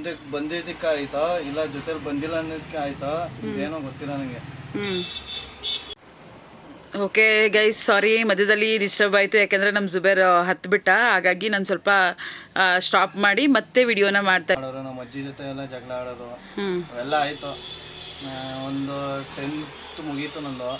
ಮುಂದೆ ಬಂದಿದ್ದಕ್ಕೆ ಆಯ್ತಾ ಇಲ್ಲ ಜೊತೆಲಿ ಬಂದಿಲ್ಲ ಅನ್ನೋದಕ್ಕೆ ಆಯ್ತಾ ಏನೋ ಗೊತ್ತಿಲ್ಲ ನನಗೆ. ಓಕೆ ಗೈಸ್, ಸಾರಿ ಮಧ್ಯದಲ್ಲಿ ಡಿಸ್ಟರ್ಬ್ ಆಯಿತು, ಯಾಕೆಂದರೆ ನಮ್ಮ ಜುಬೇರ್ ಹತ್ಬಿಟ್ಟ. ಹಾಗಾಗಿ ನಾನು ಸ್ವಲ್ಪ ಸ್ಟಾಪ್ ಮಾಡಿ ಮತ್ತೆ ವಿಡಿಯೋನ ಮಾಡ್ತಾ ನಮ್ಮ ಅಜ್ಜಿ ಜೊತೆ ಎಲ್ಲ ಜಗಳ ಆಡೋದು ಅವೆಲ್ಲ ಆಯಿತು. ಒಂದು 10th ಮುಗೀತು ನಂದು.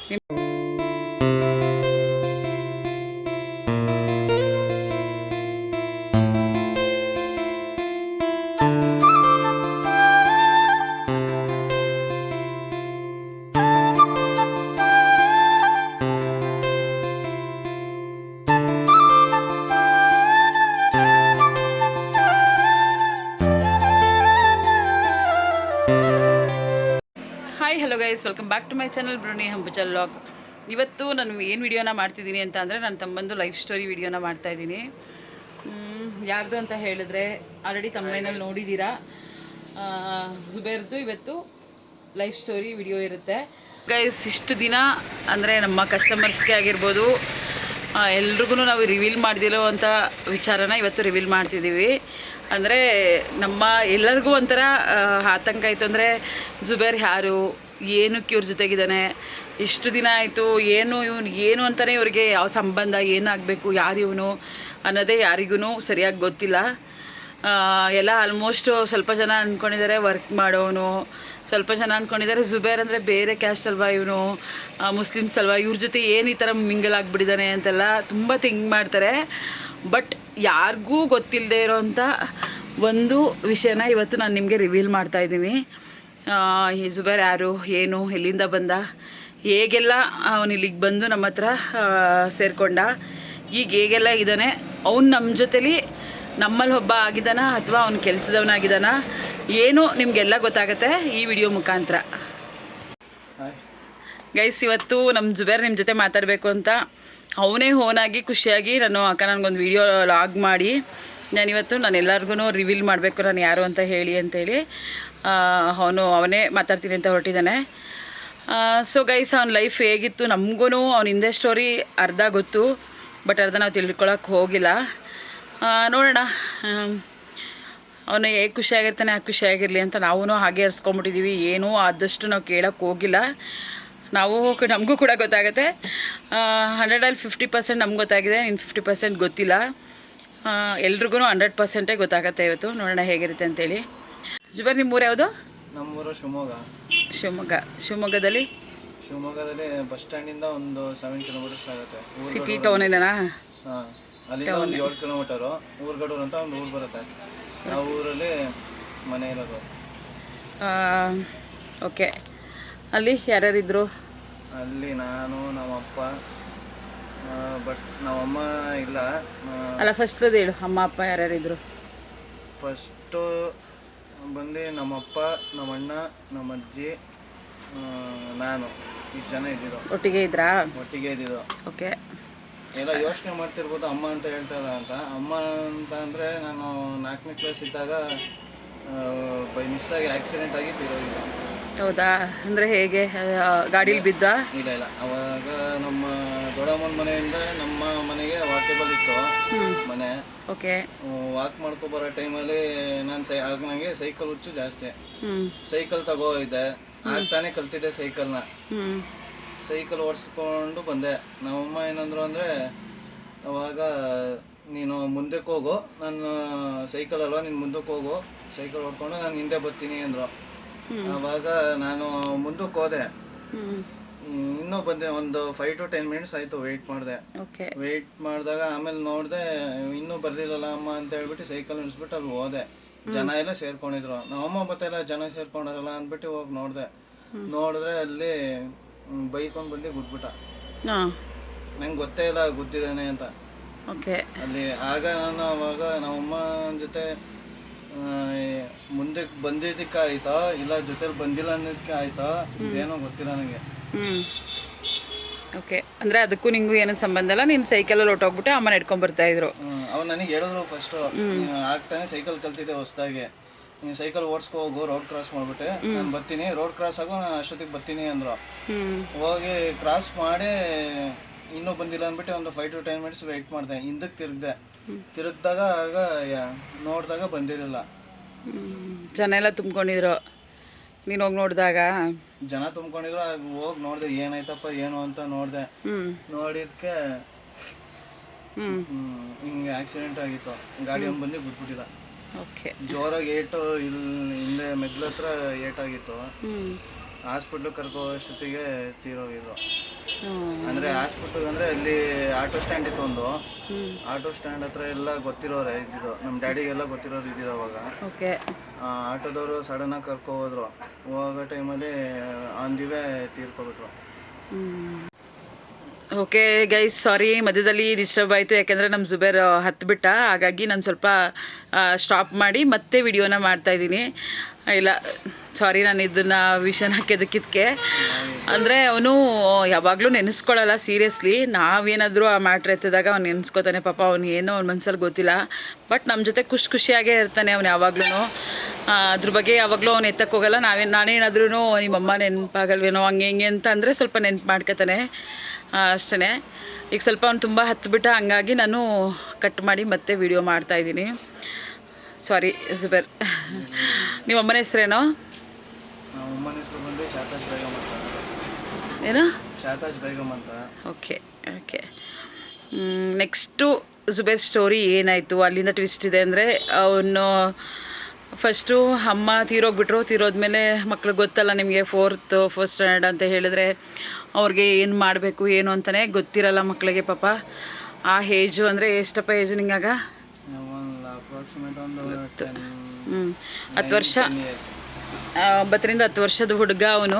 Hello guys, welcome back to my channel ಬ್ರೂನಿ ಹಂಬುಜಲ್ ವ್ಲಾಗ್. ಇವತ್ತು ನಾನು ಏನು ವಿಡಿಯೋನ ಮಾಡ್ತಿದ್ದೀನಿ ಅಂತ ಅಂದರೆ, ನನ್ನ ತಮ್ಮಂದು ಲೈಫ್ ಸ್ಟೋರಿ ವಿಡಿಯೋನ ಮಾಡ್ತಾಯಿದ್ದೀನಿ. ಯಾರ್ದು ಅಂತ ಹೇಳಿದ್ರೆ ಆಲ್ರೆಡಿ ತಮ್ಮನಲ್ಲಿ ನೋಡಿದ್ದೀರಾ. ಜುಬೇರ್ದು ಇವತ್ತು ಲೈಫ್ ಸ್ಟೋರಿ ವಿಡಿಯೋ ಇರುತ್ತೆ ಗೈಸ್. ಇಷ್ಟು ದಿನ ಅಂದರೆ ನಮ್ಮ ಕಸ್ಟಮರ್ಸ್ಗೆ ಆಗಿರ್ಬೋದು, ಎಲ್ರಿಗೂ ನಾವು ರಿವೀಲ್ ಮಾಡ್ದಿರೋ ಅಂಥ ವಿಚಾರನ ಇವತ್ತು ರಿವೀಲ್ ಮಾಡ್ತಿದ್ದೀವಿ. ಅಂದರೆ ನಮ್ಮ ಎಲ್ಲರಿಗೂ ಒಂಥರ ಆತಂಕ ಆಯಿತು. ಅಂದರೆ ಜುಬೇರ್ ಯಾರು, ಏನಕ್ಕೆ ಇವ್ರ ಜೊತೆಗಿದ್ದಾನೆ, ಇಷ್ಟು ದಿನ ಆಯಿತು, ಇವನು ಏನು ಅಂತಲೇ ಇವ್ರಿಗೆ ಯಾವ ಸಂಬಂಧ, ಏನಾಗಬೇಕು, ಯಾರು ಇವನು ಅನ್ನೋದೇ ಯಾರಿಗೂ ಸರಿಯಾಗಿ ಗೊತ್ತಿಲ್ಲ. ಎಲ್ಲ ಆಲ್ಮೋಸ್ಟ್ ಸ್ವಲ್ಪ ಜನ ಅಂದ್ಕೊಂಡಿದ್ದಾರೆ ವರ್ಕ್ ಮಾಡೋನು, ಸ್ವಲ್ಪ ಜನ ಅಂದ್ಕೊಂಡಿದ್ದಾರೆ ಜುಬೇರ್ ಅಂದರೆ ಬೇರೆ ಕ್ಯಾಸ್ಟ್ ಅಲ್ವಾ ಇವನು, ಮುಸ್ಲಿಮ್ಸ್ ಅಲ್ವಾ, ಇವ್ರ ಜೊತೆ ಏನು ಈ ಥರ ಮಿಂಗಲ್ ಆಗಿಬಿಟ್ಟಿದ್ದಾನೆ ಅಂತೆಲ್ಲ ತುಂಬ ಥಿಂಕ್ ಮಾಡ್ತಾರೆ. ಬಟ್ ಯಾರಿಗೂ ಗೊತ್ತಿಲ್ಲದೆ ಇರೋವಂಥ ಒಂದು ವಿಷಯನ ಇವತ್ತು ನಾನು ನಿಮಗೆ ರಿವೀಲ್ ಮಾಡ್ತಾಯಿದ್ದೀನಿ. ಈ ಜುಬೇರ್ ಯಾರು, ಏನು, ಎಲ್ಲಿಂದ ಬಂದ, ಹೇಗೆಲ್ಲ ಅವನು ಇಲ್ಲಿಗೆ ಬಂದು ನಮ್ಮ ಹತ್ರ ಸೇರಿಕೊಂಡ, ಈಗ ಹೇಗೆಲ್ಲ ಇದ್ದಾನೆ, ಅವ್ನು ನಮ್ಮ ಜೊತೇಲಿ ನಮ್ಮಲ್ಲಿ ಒಬ್ಬ ಆಗಿದ್ದಾನ ಅಥವಾ ಅವ್ನು ಕೆಲಸದವನಾಗಿದ್ದಾನ, ಏನು ನಿಮಗೆಲ್ಲ ಗೊತ್ತಾಗುತ್ತೆ ಈ ವಿಡಿಯೋ ಮುಖಾಂತರ. ಗೈಸ್, ಇವತ್ತು ನಮ್ಮ ಜುಬೇರ್ ನಿಮ್ಮ ಜೊತೆ ಮಾತಾಡಬೇಕು ಅಂತ ಅವನೇ ಓನಾಗಿ ಖುಷಿಯಾಗಿ ನನಗೊಂದು ವಿಡಿಯೋ ಲಾಗ್ ಮಾಡಿ ನಾನಿವತ್ತು ಎಲ್ಲರಿಗೂ ರಿವೀಲ್ ಮಾಡಬೇಕು ನಾನು ಯಾರು ಅಂತ ಹೇಳಿ ಅವನೇ ಮಾತಾಡ್ತೀನಿ ಅಂತ ಹೊರಟಿದ್ದಾನೆ. ಸೊ ಗೈಸ್, ಅವನ ಲೈಫ್ ಹೇಗಿತ್ತು ನಮಗೂ ಅವನ ಹಿಂದೆ ಸ್ಟೋರಿ ಅರ್ಧ ಗೊತ್ತು, ಬಟ್ ಅರ್ಧ ನಾವು ತಿಳ್ಕೊಳಕ್ಕೆ ಹೋಗಿಲ್ಲ. ನೋಡೋಣ ಅವನು ಹೇಗೆ ಖುಷಿಯಾಗಿರ್ತಾನೆ ಆ ಖುಷಿಯಾಗಿರಲಿ ಅಂತ ನಾವು ಹಾಗೆ ಹರಿಸ್ಕೊಂಬಿಟ್ಟಿದ್ದೀವಿ. ಏನೂ ಆದಷ್ಟು ನಾವು ಕೇಳೋಕ್ಕೆ ಹೋಗಿಲ್ಲ. ನಮಗೂ ಕೂಡ ಗೊತ್ತಾಗುತ್ತೆ. 100 50% ನಮ್ಗೆ ಗೊತ್ತಾಗಿದೆ, ಇನ್ನು 50% ಗೊತ್ತಿಲ್ಲ. ಎಲ್ರಿಗೂ 100% ಗೊತ್ತಾಗುತ್ತೆ ಇವತ್ತು. ನೋಡೋಣ ಹೇಗಿರುತ್ತೆ ಅಂತೇಳಿ. ಜುಬೇರ್, ನಿಮ್ಮೂರು ಯಾವುದು? ನಮ್ಮೂರು ಶಿವಮೊಗ್ಗ. ಶಿವಮೊಗ್ಗದಲ್ಲಿ ಬಸ್ ಸ್ಟ್ಯಾಂಡಿಂದ ಒಂದು 7 ಕಿಲೋಮೀಟರ್ಸ್ ಆಗುತ್ತೆ. ಸಿಟಿ ಟೌನ್ ಏನಾ? ಹಾಂ, ಅಲ್ಲಿಂದ ಒಂದು 7 ಕಿಲೋಮೀಟರು ಊರ್ಗಡೂರು ಅಂತ ಒಂದು ಊರು ಬರುತ್ತೆ. ಆ ಊರಲ್ಲಿ ಮನೆ ಇರೋದು. ಓಕೆ. ಅಲ್ಲಿ ಯಾರ್ಯಾರಿದ್ರು? ಅಲ್ಲಿ ನಾನು, ನಮ್ಮಪ್ಪ, ಬಟ್ ನಮ್ಮಮ್ಮ ಇಲ್ಲ. ಅಲ್ಲ, ಫಸ್ಟ್ ಹೇಳು, ಅಮ್ಮ ಅಪ್ಪ ಯಾರ್ಯಾರಿದ್ರು? ಫಸ್ಟು ಬಂದು ನಮ್ಮಪ್ಪ, ನಮ್ಮಣ್ಣ, ನಮ್ಮಜ್ಜಿ, ನಾನು, ಇಷ್ಟು ಜನ ಇದ್ದಿದ್ದು. ಒಟ್ಟಿಗೆ ಇದ್ದಿದ್ದು. ಓಕೆ. ಎಲ್ಲ ಯೋಚನೆ ಮಾಡ್ತಿರ್ಬೋದು ಅಮ್ಮ ಅಂತ ಹೇಳ್ತಾರ ಅಂತ. ಅಮ್ಮ ಅಂತ ಅಂದರೆ ನಾನು 4ನೇ ಕ್ಲಾಸ್ ಇದ್ದಾಗ ಬೈ ಮಿಸ್ಸಾಗಿ ಆಕ್ಸಿಡೆಂಟ್ ಆಗಿ ತೀರೋಗಿಲ್ಲ. ಹೌದಾ? ಅಂದರೆ ಹೇಗೆ, ಗಾಡೀಲಿ ಬಿದ್ದ? ಇಲ್ಲ, ಅವಾಗ ನಮ್ಮ ದೊಡ್ಡಮ್ಮನ ಮನೆಯಿಂದ ನಮ್ಮ ಮನೆಗೆ ವಾಕೇಬಲ್ ಇತ್ತು ಮನೆ. ಓಕೆ. ವಾಕ್ ಮಾಡ್ಕೊಬರೋ ಟೈಮಲ್ಲಿ ಆಗ ನನಗೆ ಸೈಕಲ್ ಹುಚ್ಚು ಜಾಸ್ತಿ. ಸೈಕಲ್ ತಗೋಯಿದ್ದೆ, ತಾನೇ ಕಲ್ತಿದ್ದೆ ಸೈಕಲ್ನ. ಸೈಕಲ್ ಓಡಿಸ್ಕೊಂಡು ಬಂದೆ. ನಮ್ಮಮ್ಮ ಏನಂದ್ರು ಅಂದರೆ, ಅವಾಗ ನೀನು ಮುಂದಕ್ಕೆ ಹೋಗು, ನನ್ನ ಸೈಕಲ್ ಅಲ್ವಾ, ನೀನು ಮುಂದಕ್ಕೆ ಹೋಗು, ಸೈಕಲ್ ಓಡ್ಕೊಂಡು ನಾನು ಹಿಂದೆ ಬರ್ತೀನಿ ಅಂದರು. ಆವಾಗ ನಾನು ಮುಂದಕ್ಕೆ ಹೋದೆ. ಇನ್ನೂ ಬಂದೆ. ಒಂದು 5 to 10 minutes ಆಯಿತು ವೆಯ್ಟ್ ಮಾಡಿದೆ. ವೆಯ್ಟ್ ಮಾಡಿದಾಗ ಆಮೇಲೆ ನೋಡಿದೆ ಇನ್ನೂ ಬರಲಿಲ್ಲಲ್ಲ ಅಮ್ಮ ಅಂತ ಹೇಳ್ಬಿಟ್ಟು ಸೈಕಲ್ ನಿಲ್ಲಿಸ್ಬಿಟ್ಟು ಅಲ್ಲಿ ಹೋದೆ. ಜನ ಎಲ್ಲ ಸೇರ್ಕೊಂಡಿದ್ರು. ನಮ್ಮಮ್ಮ ಬತ್ತೆಲ್ಲ ಜನ ಸೇರ್ಕೊಂಡಾರಲ್ಲ ಅಂದ್ಬಿಟ್ಟು ಹೋಗಿ ನೋಡಿದ್ರೆ ಅಲ್ಲಿ ಬೈಕ್ ಒಂದು ಬಂದು ಗುದ್ಬಿಟ್ಟ. ನಂಗೆ ಗೊತ್ತೇ ಇಲ್ಲ ಗುದ್ದಿದ್ದಾನೆ ಅಂತ. ಅಲ್ಲಿ ಆಗ ನಾನು ಅವಾಗ ನಮ್ಮಮ್ಮ ಜೊತೆ ಮುಂದೆ ಬಂದಿದ್ದಕ್ಕೆ ಆಯ್ತಾ ಇಲ್ಲ ಜೊತೆಲಿ ಬಂದಿಲ್ಲ ಅನ್ನೋದಕ್ಕೆ ಆಯ್ತಾ ಏನೋ ಗೊತ್ತಿಲ್ಲ ನನಗೆ. ಓಕೆ. ಅಂದರೆ ಅದಕ್ಕೂ ನಿಂಗೂ ಏನೋ ಸಂಬಂಧ ಇಲ್ಲ, ನೀನು ಸೈಕಲಲ್ಲಿ ಹೊಟ್ಟೋಗ್ಬಿಟ್ಟು ಅಮ್ಮ ನಡ್ಕೊಂಡು ಬರ್ತಾ ಇದ್ರು. ಅವ್ರು ನನಗೆ ಹೇಳಿದ್ರು ಫಸ್ಟು, ಆಗ್ತಾನೆ ಸೈಕಲ್ ಕಲ್ತಿದ್ದೆ ಹೊಸದಾಗಿ, ನೀನು ಸೈಕಲ್ ಓಡಿಸ್ಕೊ ಹೋಗು, ರೋಡ್ ಕ್ರಾಸ್ ಮಾಡ್ಬಿಟ್ಟೆ, ನಾನು ಬರ್ತೀನಿ, ರೋಡ್ ಕ್ರಾಸ್ ಆಗೋ ನಾನು ಅಷ್ಟೊತ್ತಿಗೆ ಬರ್ತೀನಿ ಅಂದರು. ಹೋಗಿ ಕ್ರಾಸ್ ಮಾಡಿ ಇನ್ನೂ ಬಂದಿಲ್ಲ ಅಂದ್ಬಿಟ್ಟು ಒಂದು 5 to 10 minutes ವೆಯ್ಟ್ ಮಾಡಿದೆ. ಹಿಂದಕ್ಕೆ ತಿರುಗಿದಾಗ ಆಗ ನೋಡಿದಾಗ ಬಂದಿರಲಿಲ್ಲ. ಜನ ಎಲ್ಲ ತುಂಬ್ಕೊಂಡಿದ್ರು ನೀನು ಹೋಗಿ ನೋಡಿದಾಗ? ಜನ ತುಂಬ್ಕೊಂಡಿದ್ರು. ಹೋಗಿ ನೋಡಿದೆ ಏನಾಯ್ತಪ್ಪ ಏನು ಅಂತ ನೋಡಿದೆ. ನೋಡಿದ್ಕೆ ಹಿಂಗೆ ಆಕ್ಸಿಡೆಂಟ್ ಆಗಿತ್ತು. ಗಾಡಿ ಬಂದು ಬಿಟ್ಬಿಟ್ಟಿಲ್ಲ. ಓಕೆ. ಜೋರಾಗಿ ಏಟು ಹಿಂದೆ ಮೆದ್ಲ ಹತ್ರ ಏಟಾಗಿತ್ತು. ಹಾಸ್ಪಿಟ್ಲಿಗೆ ಕರ್ಕೋಷ್ಟೊತ್ತಿಗೆ ತೀರೋಗಿದ್ರು. ಅಂದರೆ ಹಾಸ್ಪಿಟ್ಲಿಗೆ ಅಂದರೆ ಅಲ್ಲಿ ಆಟೋ ಸ್ಟ್ಯಾಂಡ್ ಇತ್ತು ಒಂದು. ಆಟೋ ಸ್ಟ್ಯಾಂಡ್ ಹತ್ರ ಎಲ್ಲ ಗೊತ್ತಿರೋರೆ ಇದ್ದಿದ್ದು, ನಮ್ಮ ಡ್ಯಾಡಿಗೆಲ್ಲ ಗೊತ್ತಿರೋರು ಇದ್ದಿದ್ದು ಅವಾಗ. ಓಕೆ. ಆಟೋದವರು ಸಡನ್ನಾಗಿ ಕರ್ಕೊ ಹೋದ್ರು. ಹೋಗೋ ಟೈಮಲ್ಲಿ ಆನ್ ದಿ ವೇ ತೀರ್ಕೊಬಿಟ್ರು. ಓಕೆ ಗೈಸ್, ಸಾರಿ ಮಧ್ಯದಲ್ಲಿ ಡಿಸ್ಟರ್ಬ್ ಆಯಿತು, ಯಾಕೆಂದರೆ ನಮ್ಮ ಜುಬೇರ್ ಹತ್ಬಿಟ್ಟ. ಹಾಗಾಗಿ ನಾನು ಸ್ವಲ್ಪ ಸ್ಟಾಪ್ ಮಾಡಿ ಮತ್ತೆ ವಿಡಿಯೋನ ಮಾಡ್ತಾಯಿದ್ದೀನಿ. ಇಲ್ಲ ಸಾರಿ, ನಾನು ಇದನ್ನು ವಿಷಯನ ಕೆದಕಿದ್ದಕ್ಕೆ. ಅಂದರೆ ಅವನು ಯಾವಾಗಲೂ ನೆನೆಸ್ಕೊಳ್ಳಲ್ಲ ಸೀರಿಯಸ್ಲಿ. ನಾವೇನಾದರೂ ಆ ಮ್ಯಾಟ್ರ್ ಎತ್ತಿದಾಗ ಅವ್ನು ನೆನೆಸ್ಕೋತಾನೆ. ಪಾಪ ಅವ್ನು ಏನೋ ಅವ್ನ ಮನ್ಸಲ್ಲಿ ಗೊತ್ತಿಲ್ಲ, ಬಟ್ ನಮ್ಮ ಜೊತೆ ಖುಷಿಯಾಗೇ ಇರ್ತಾನೆ ಅವನು ಯಾವಾಗ್ಲೂ. ಅದ್ರ ಬಗ್ಗೆ ಯಾವಾಗಲೂ ಅವ್ನು ಎತ್ತಕ್ಕೆ ಹೋಗಲ್ಲ. ನಾನೇನಾದ್ರೂ ನಿಮ್ಮಮ್ಮ ನೆನಪಾಗಲ್ವೇನೋ ಹಂಗೆ ಹಿಂಗೆ ಅಂತ ಅಂದರೆ ಸ್ವಲ್ಪ ನೆನಪು ಮಾಡ್ಕೊತಾನೆ ಅಷ್ಟೇ. ಈಗ ಸ್ವಲ್ಪ ಅವ್ನು ತುಂಬ ಹತ್ಬಿಟ್ಟ, ಹಂಗಾಗಿ ನಾನು ಕಟ್ ಮಾಡಿ ಮತ್ತೆ ವಿಡಿಯೋ ಮಾಡ್ತಾಯಿದ್ದೀನಿ. ಸಾರಿ ಜುಬೇರ್. ನಿಮ್ಮ ಅಮ್ಮನ ಹೆಸ್ರೇನೋ? ಅಮ್ಮನ ಹೆಸರು ಬಂದು ಶಾತಾಜ್ ಬೇಗಮ್ ಅಂತ. ಏನು? ಶಾತಾಜ್ ಬೇಗಮ್ ಅಂತ. Okay okay. Next Zubair story ಏನಾಯಿತು, ಅಲ್ಲಿಂದ ಟ್ವಿಸ್ಟ್ ಇದೆ. ಅಂದರೆ ಅವನು ಫಸ್ಟು ಅಮ್ಮ ತೀರೋದ್ಮೇಲೆ ಮಕ್ಳಿಗೆ ಗೊತ್ತಲ್ಲ ನಿಮಗೆ, ಫಸ್ಟ್ ಸ್ಟ್ಯಾಂಡರ್ಡ್ ಅಂತ ಹೇಳಿದ್ರೆ ಅವ್ರಿಗೆ ಏನು ಮಾಡಬೇಕು ಏನು ಅಂತಲೇ ಗೊತ್ತಿರಲ್ಲ ಮಕ್ಕಳಿಗೆ ಪಾಪ. ಆ ಏಜು ಅಂದರೆ ಎಷ್ಟಪ್ಪ ಏಜು ನಿಂಗಾಗ? 10 ವರ್ಷ. 9ರಿಂದ 10 ವರ್ಷದ ಹುಡುಗ ಅವನು.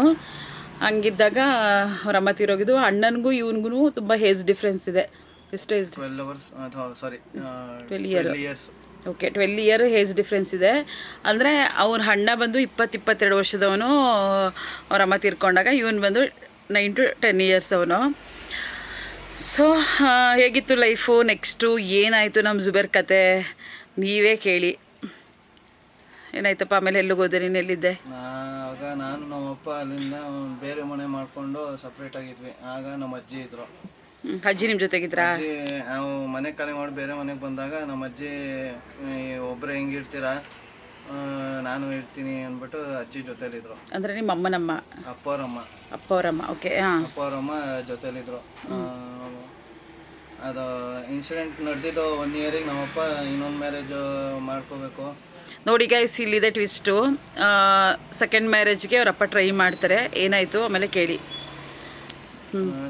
ಹಂಗಿದ್ದಾಗ ಅವ್ರ ಅಮ್ಮ ತೀರೋಗಿದ್ದು. ಅಣ್ಣನಿಗೂ ಇವನಿಗೂ ತುಂಬ ಏಜ್ ಡಿಫ್ರೆನ್ಸ್ ಇದೆ. ಎಷ್ಟು age? 12 years. Okay, 12 year age difference ಇದೆ. ಅಂದರೆ ಅವ್ರ ಅಣ್ಣ ಬಂದು 22 ವರ್ಷದವನು ಅವ್ರ ಅಮ್ಮ ತೀರ್ಕೊಂಡಾಗ. ಇವನು ಬಂದು 9 to 10 ಇಯರ್ಸ್ ಅವನು. ಸೊ ಹೇಗಿತ್ತು ಲೈಫು, ನೆಕ್ಸ್ಟು ಏನಾಯಿತು ನಮ್ಮ ಜುಬೇರ್ ಕತೆ ನೀವೇ ಕೇಳಿ. ಏನಾಯ್ತಪ್ಪ ಆಮೇಲೆ? ಎಲ್ಲಿಗೆ ಹೋದೆ ನೀನು? ಎಲ್ಲಿದ್ದೆ? ಆಗ ನಾನು ನಮ್ಮಪ್ಪ ಅಲ್ಲಿಂದ ಬೇರೆ ಮನೆ ಮಾಡಿಕೊಂಡು ಸಪ್ರೇಟ್ ಆಗಿದ್ವಿ. ಆಗ ನಮ್ಮ ಅಜ್ಜಿ ಇದ್ರು. ಅಜ್ಜಿ ನಿಮ್ಮ ಜೊತೆಗಿದ್ರಾ? ಅಜ್ಜಿ ನಾವು ಮನೆ ಖಾಲಿ ಮಾಡಿ ಬೇರೆ ಮನೆಗೆ ಬಂದಾಗ ನಮ್ಮ ಅಜ್ಜಿ ಒಬ್ಬರೇ ಹೆಂಗಿರ್ತೀರಾ, ನಾನು ಇರ್ತೀನಿ ಅಂದ್ಬಿಟ್ಟು ಅಜ್ಜಿ ಜೊತೆಲಿದ್ರು. ಅಂದರೆ ನಿಮ್ಮ ಅಮ್ಮನಮ್ಮ? ಅಪ್ಪವರಮ್ಮ. ಓಕೆ. ಅಪ್ಪವರಮ್ಮ ಜೊತೆಲಿದ್ರು. ಅದು ಇನ್ಸಿಡೆಂಟ್ ನಡೆದಿದ್ದು 1 ಇಯರಿಗೆ ನಮ್ಮಪ್ಪ ಇನ್ನೊಂದು ಮ್ಯಾರೇಜ್ ಮಾಡ್ಕೋಬೇಕು. ನೋಡಿ ಗೈಸ್, ಇಲ್ಲಿದೆ ಟ್ವಿಸ್ಟು. ಸೆಕೆಂಡ್ ಮ್ಯಾರೇಜ್ಗೆ ಅವರಪ್ಪ ಟ್ರೈ ಮಾಡ್ತಾರೆ. ಏನಾಯಿತು ಆಮೇಲೆ ಕೇಳಿ.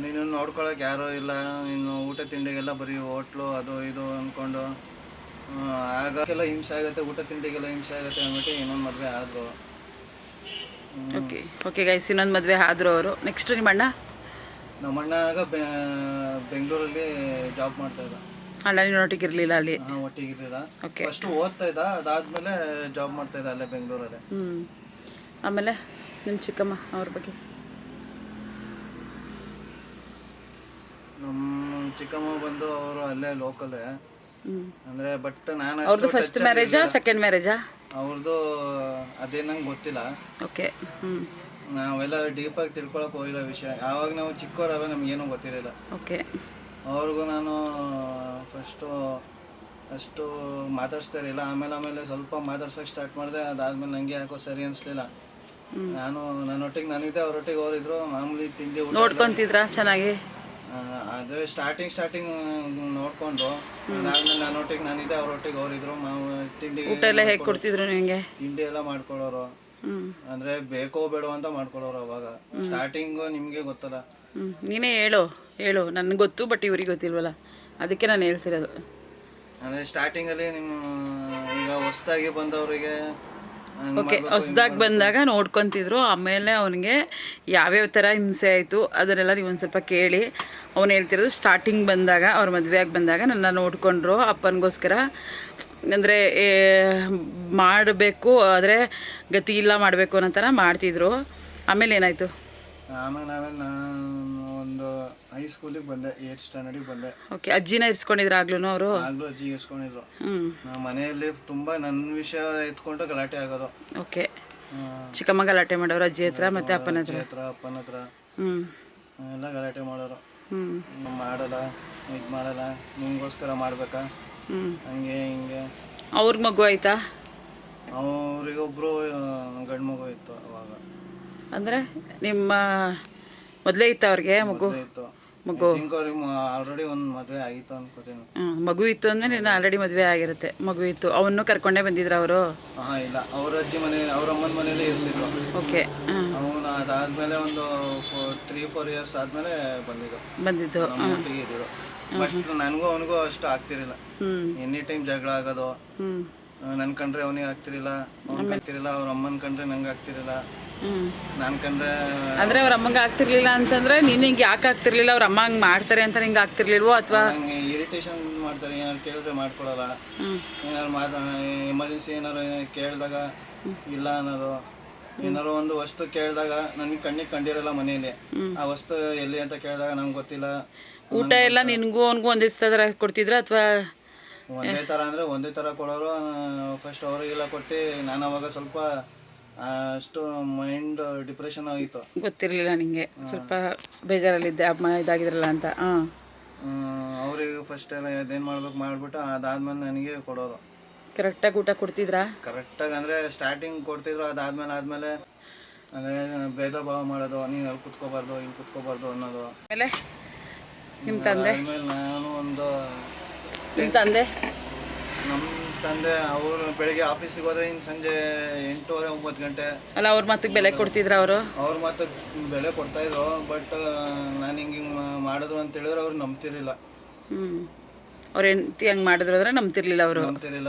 ನೀನು ನೋಡ್ಕೊಳಕ್ಕೆ ಯಾರೂ ಇಲ್ಲ, ಇನ್ನು ಊಟ ತಿಂಡಿಗೆಲ್ಲ ಬರೀ ಹೋಟ್ಲು ಅದು ಇದು ಅಂದ್ಕೊಂಡು ಆಗೆಲ್ಲ ಹಿಂಸೆ ಆಗುತ್ತೆ, ಊಟ ತಿಂಡಿಗೆಲ್ಲ ಹಿಂಸೆ ಆಗುತ್ತೆ ಅಂದ್ಬಿಟ್ಟು ಇನ್ನೊಂದು ಮದುವೆ ಆದರು. ಓಕೆ ಗೈಸ್, ಇನ್ನೊಂದು ಮದುವೆ ಆದರು ಅವರು. ನೆಕ್ಸ್ಟು ನಿಮ್ಮ ಅಣ್ಣ? ನಮ್ಮ ಅಣ್ಣ ಆಗ ಬೆಂಗಳೂರಲ್ಲಿ ಜಾಬ್ ಮಾಡ್ತಾ ಇದ್ದ. ಅಣ್ಣ ನೀನು ಒಟ್ಟಿಗೆ ಇರಲಿಲ್ಲ ಅಲ್ಲಿ? ಒಟ್ಟಿಗಿರಲಿಲ್ಲ. ಫಸ್ಟು ಓದ್ತಾ ಇದ್ದ, ಅದಾದಮೇಲೆ ಜಾಬ್ ಮಾಡ್ತಾ ಇದ್ದ ಅಲ್ಲೇ ಬೆಂಗಳೂರಲ್ಲೇ. ಆಮೇಲೆ ನಿಮ್ಮ ಚಿಕ್ಕಮ್ಮ ಅವ್ರ ಬಗ್ಗೆ? ನಮ್ಮ ಚಿಕ್ಕಮ್ಮ ಬಂದು ಅವರು ಅಲ್ಲೇ ಲೋಕಲೇ. ಅಂದರೆ ಬಟ್ ನಾನು ಅವ್ರದ್ದು ಫಸ್ಟ್ ಮ್ಯಾರೇಜಾ ಸೆಕೆಂಡ್ ಮ್ಯಾರೇಜಾ? ಅವ್ರದ್ದು ಅದೇ ನಂಗೆ ಗೊತ್ತಿಲ್ಲ. ಓಕೆ. ನಾವೆಲ್ಲ ಡೀಪಾಗಿ ತಿಳ್ಕೊಳಕ್ಕೆ ಹೋಗಿಲ್ಲ ವಿಷಯ. ಆವಾಗ ನಾವು ಚಿಕ್ಕವರಲ್ಲ, ನಮಗೇನೂ ಗೊತ್ತಿರಲಿಲ್ಲ. ಓಕೆ. ಅವ್ರಿಗೂ ನಾನು ಫಸ್ಟು ಅಷ್ಟು ಮಾತಾಡಿಸ್ತಾ ಇರಲಿಲ್ಲ. ಆಮೇಲೆ ಸ್ವಲ್ಪ ಮಾತಾಡ್ಸೋಕ್ಕೆ ಸ್ಟಾರ್ಟ್ ಮಾಡಿದೆ. ಅದಾದಮೇಲೆ ನನಗೆ ಯಾಕೋ ಸರಿ ಅನಿಸ್ಲಿಲ್ಲ. ನನ್ನೊಟ್ಟಿಗೆ ನಾನಿದ್ದೆ, ಅವರೊಟ್ಟಿಗೆ ಅವರಿದ್ರು. ಮಾಮೂಲಿ ತಿಂಡಿ ಊಟ ನೋಡ್ಕೊತಿದ್ರಾ ಚೆನ್ನಾಗಿ? ಅದೇ ಸ್ಟಾರ್ಟಿಂಗ್ ನೋಡ್ಕೊಂಡು, ಅದಾದ್ಮೇಲೆ ನನ್ನೊಟ್ಟಿಗೆ ನಾನಿದ್ದೆ, ಅವರೊಟ್ಟಿಗೆ ಅವರಿದ್ರು. ತಿಂಡಿ ಊಟ ಎಲ್ಲ ಹೇಗೆ ಕೊಡ್ತಿದ್ರು ನಿಮಗೆ? ತಿಂಡಿ ಎಲ್ಲ ಮಾಡ್ಕೊಡೋರು. ಅಂದರೆ ಬೇಕೋ ಬೇಡೋ ಅಂತ ಮಾಡ್ಕೊಡೋರು ಅವಾಗ. ಸ್ಟಾರ್ಟಿಂಗು ನಿಮಗೆ ಗೊತ್ತಲ್ಲ. ನೀನೇ ಹೇಳು ನನಗೆ ಗೊತ್ತು, ಬಟ್ ಇವ್ರಿಗೆ ಗೊತ್ತಿಲ್ವಲ್ಲ, ಅದಕ್ಕೆ ನಾನು ಹೇಳ್ತಿರೋದು. ಅಂದರೆ ಸ್ಟಾರ್ಟಿಂಗಲ್ಲಿ ನಿಮ್ಮ ಈಗ ಹೊಸದಾಗಿ ಬಂದವರಿಗೆ ಓಕೆ, ಹೊಸ್ದಾಗಿ ಬಂದಾಗ ನೋಡ್ಕೊತಿದ್ರು. ಆಮೇಲೆ ಅವನಿಗೆ ಯಾವ್ಯಾವ ಥರ ಹಿಂಸೆ ಆಯಿತು ಅದನ್ನೆಲ್ಲ ನೀವು ಒಂದು ಸ್ವಲ್ಪ ಕೇಳಿ. ಅವನು ಹೇಳ್ತಿರೋದು ಸ್ಟಾರ್ಟಿಂಗ್ ಬಂದಾಗ, ಅವ್ರ ಮದುವೆಯಾಗಿ ಬಂದಾಗ ನನ್ನ ನೋಡಿಕೊಂಡ್ರು ಅಪ್ಪನಿಗೋಸ್ಕರ. ಅಂದರೆ ಮಾಡಬೇಕು, ಆದರೆ ಗತಿ ಇಲ್ಲ ಮಾಡಬೇಕು ಅನ್ನೋ ಥರ ಮಾಡ್ತಿದ್ರು. ಆಮೇಲೆ ಏನಾಯಿತು? ಆಮೇಲೆ ನಾನು ಒಂದು ಹೈಸ್ಕೂಲಿಗೆ ಬಂದೆ, 8th ಸ್ಟ್ಯಾಂಡರ್ಡಿಗೆ ಬಂದೆ. ಓಕೆ. ಅಜ್ಜಿನ ಇರಿಸ್ಕೊಂಡಿದ್ರು ಆಗ್ಲೂ? ಅವರು ಆಗ್ಲೂ ಅಜ್ಜಿ ಇರಿಸ್ಕೊಂಡಿದ್ರು. ನಮ್ಮ ಮನೆಯಲ್ಲಿ ತುಂಬ ನನ್ನ ವಿಷಯ ಎತ್ಕೊಂಡು ಗಲಾಟೆ ಆಗೋದು. ಓಕೆ. ಚಿಕ್ಕಮ್ಮ ಗಲಾಟೆ ಮಾಡೋರು ಅಜ್ಜಿ ಹತ್ರ ಮತ್ತು ಅಪ್ಪನ ಹತ್ರ? ಅಪ್ಪನ ಹತ್ರ ಎಲ್ಲ ಗಲಾಟೆ ಮಾಡೋರು. ಮಾಡಲ್ಲ, ಇದು ಮಾಡಲ್ಲ, ನಿಮಗೋಸ್ಕರ ಮಾಡ್ಬೇಕಾ, ಹಂಗೆ ಹಿಂಗೆ. ಅವ್ರಿಗೆ ಮಗು ಆಯ್ತಾ? ಅವರಿಗೊಬ್ರು ಗಂಡು ಮಗು ಇತ್ತು ಅವಾಗ. ಅಂದರೆ ನಿಮ್ಮ ಮೊದಲೇ ಇತ್ತು ಅವ್ರಿಗೆ ಮಗು? ಇತ್ತು ಮಗು ಅವ್ರಿಗೆ ಆಲ್ರೆಡಿ ಒಂದು ಮದುವೆ ಆಗಿತ್ತು ಅನ್ಕೋತೀನಿ. ಮಗು ಇತ್ತು ಅಂದಮೇಲೆ ಇನ್ನು ಆಲ್ರೆಡಿ ಮದುವೆ ಆಗಿರುತ್ತೆ. ಮಗು ಇತ್ತು, ಅವನ್ನು ಕರ್ಕೊಂಡೇ ಬಂದಿದ್ರು ಅವರು? ಇಲ್ಲ, ಅವ್ರ ಅಜ್ಜಿ ಮನೆ, ಅವ್ರ ಅಮ್ಮನ ಮನೇಲಿ ಇರಿಸಿದ್ರು. ಓಕೆ. ಅವನು ಅದಾದ್ಮೇಲೆ ಒಂದು 3-4 ಇಯರ್ಸ್ ಆದ್ಮೇಲೆ ಬಂದಿದ್ದು. ಒಟ್ಟಿಗೆ ಇದ್ರು. ಬಟ್ ನನಗೂ ಅವನಿಗೂ ಅಷ್ಟು ಆಗ್ತಿರಲಿಲ್ಲ. ಎನಿ ಟೈಮ್ ಜಗಳ ಆಗೋದು. ನನ್ ಕಂಡ್ರೆ ಅವನಿಗೆ ಆಗ್ತಿರಲಿಲ್ಲ, ಅವ್ನಿಗೆ ಆಗ್ತಿರಲಿಲ್ಲ. ಅವ್ರ ಅಮ್ಮನ ಕಂಡ್ರೆ ನಂಗೆ ಆಗ್ತಿರಲಿಲ್ಲ. ನಾನು ಕಂಡ್ರೆ ಅಂದ್ರೆ ಅವ್ರ ಅಮ್ಮಂಗೆ ಆಗ್ತಿರ್ಲಿಲ್ಲ ಅಂತಂದ್ರೆ ನೀನು ಹಿಂಗೆ ಯಾಕೆ ಆಗ್ತಿರ್ಲಿಲ್ಲ? ಅವ್ರ ಅಮ್ಮ ಹಂಗೆ ಮಾಡ್ತಾರೆ ಅಂತ ನಿಂಗೆ ಆಗ್ತಿರ್ಲಿಲ್ವೋ ಅಥವಾ? ನಂಗೆ ಇರಿಟೇಷನ್ ಮಾಡ್ತಾರೆ, ಏನಾರು ಕೇಳಿದ್ರೆ ಮಾಡ್ಕೊಡಲ್ಲ. ಏನಾರು ಎಮರ್ಜೆನ್ಸಿ ಏನಾರು ಕೇಳಿದಾಗ ಇಲ್ಲ ಅನ್ನೋದು. ಏನಾರು ಒಂದು ವಸ್ತು ಕೇಳಿದಾಗ ನನಗೆ ಕಣ್ಣಿಗೆ ಕಂಡಿರಲ್ಲ ಮನೆಯಲ್ಲಿ. ಆ ವಸ್ತು ಎಲ್ಲಿ ಅಂತ ಕೇಳಿದಾಗ ನಂಗೆ ಗೊತ್ತಿಲ್ಲ. ಊಟ ಎಲ್ಲ ನಿನಗೂ ಅವನಿಗೂ ಒಂದೇ ಥರ ಕೊಡ್ತಿದ್ರ ಅಥವಾ? ಒಂದೇ ಥರ ಅಂದರೆ ಒಂದೇ ಥರ ಕೊಡೋರು. ಫಸ್ಟ್ ಅವರಿಗೆಲ್ಲ ಕೊಟ್ಟು ನಾನು ಅವಾಗ ಸ್ವಲ್ಪ ಅಷ್ಟು ಮೈಂಡ್ ಡಿಪ್ರೆಷನ್ ಆಗಿತ್ತು. ಗೊತ್ತಿರಲಿಲ್ಲ ನಿಂಗೆ, ಸ್ವಲ್ಪ ಬೇಜಾರಲ್ಲಿದ್ದೆ ಅಮ್ಮ ಇದಾಗಿದ್ರಲ್ಲ ಅಂತ. ಅವ್ರಿಗೆ ಫಸ್ಟ್ ಎಲ್ಲ ಅದೇನು ಮಾಡ್ಬೇಕು ಮಾಡಿಬಿಟ್ಟು ಅದಾದ್ಮೇಲೆ ನನಗೆ ಕೊಡೋರು. ಕರೆಕ್ಟಾಗಿ ಊಟ ಕೊಡ್ತಿದ್ರಾ? ಕರೆಕ್ಟಾಗಿ ಅಂದರೆ ಸ್ಟಾರ್ಟಿಂಗ್ ಕೊಡ್ತಿದ್ರು. ಆದಮೇಲೆ ಅಂದರೆ ಭೇದ ಭಾವ ಮಾಡೋದು, ನೀನು ಅಲ್ಲಿ ಕುತ್ಕೋಬಾರ್ದು ಇಲ್ಲಿ ಕುತ್ಕೋಬಾರ್ದು ಅನ್ನೋದು. ಆಮೇಲೆ ನಿಮ್ಮ ತಂದೆ? ಆಮೇಲೆ ನಾನು ನಿಮ್ಮ ತಂದೆ? ನಮ್ಮ ತಂದೆ ಅವರು ಬೆಳಿಗ್ಗೆ ಆಫೀಸಿಗೆ ಹೋದ್ರೆ ಇನ್ನು ಸಂಜೆ 8-9 ಗಂಟೆ. ಅಲ್ಲ, ಅವ್ರ ಮಾತಿಗೆ ಬೆಲೆ ಕೊಡ್ತಿದ್ರ ಅವರು? ಅವ್ರ ಮಾತಿಗೆ ಬೆಲೆ ಕೊಡ್ತಾಯಿದ್ರು. ಬಟ್ ನಾನು ಹಿಂಗೆ ಮಾಡಿದ್ರು ಅಂತ ಹೇಳಿದ್ರೆ ಅವ್ರು ನಂಬ್ತಿರ್ಲಿಲ್ಲ. ಅವ್ರ ಹೆಂಡತಿ ಹಂಗೆ ಮಾಡಿದ್ರು ಅಂದ್ರೆ ನಂಬ್ತಿರ್ಲಿಲ್ಲ ಅವರು?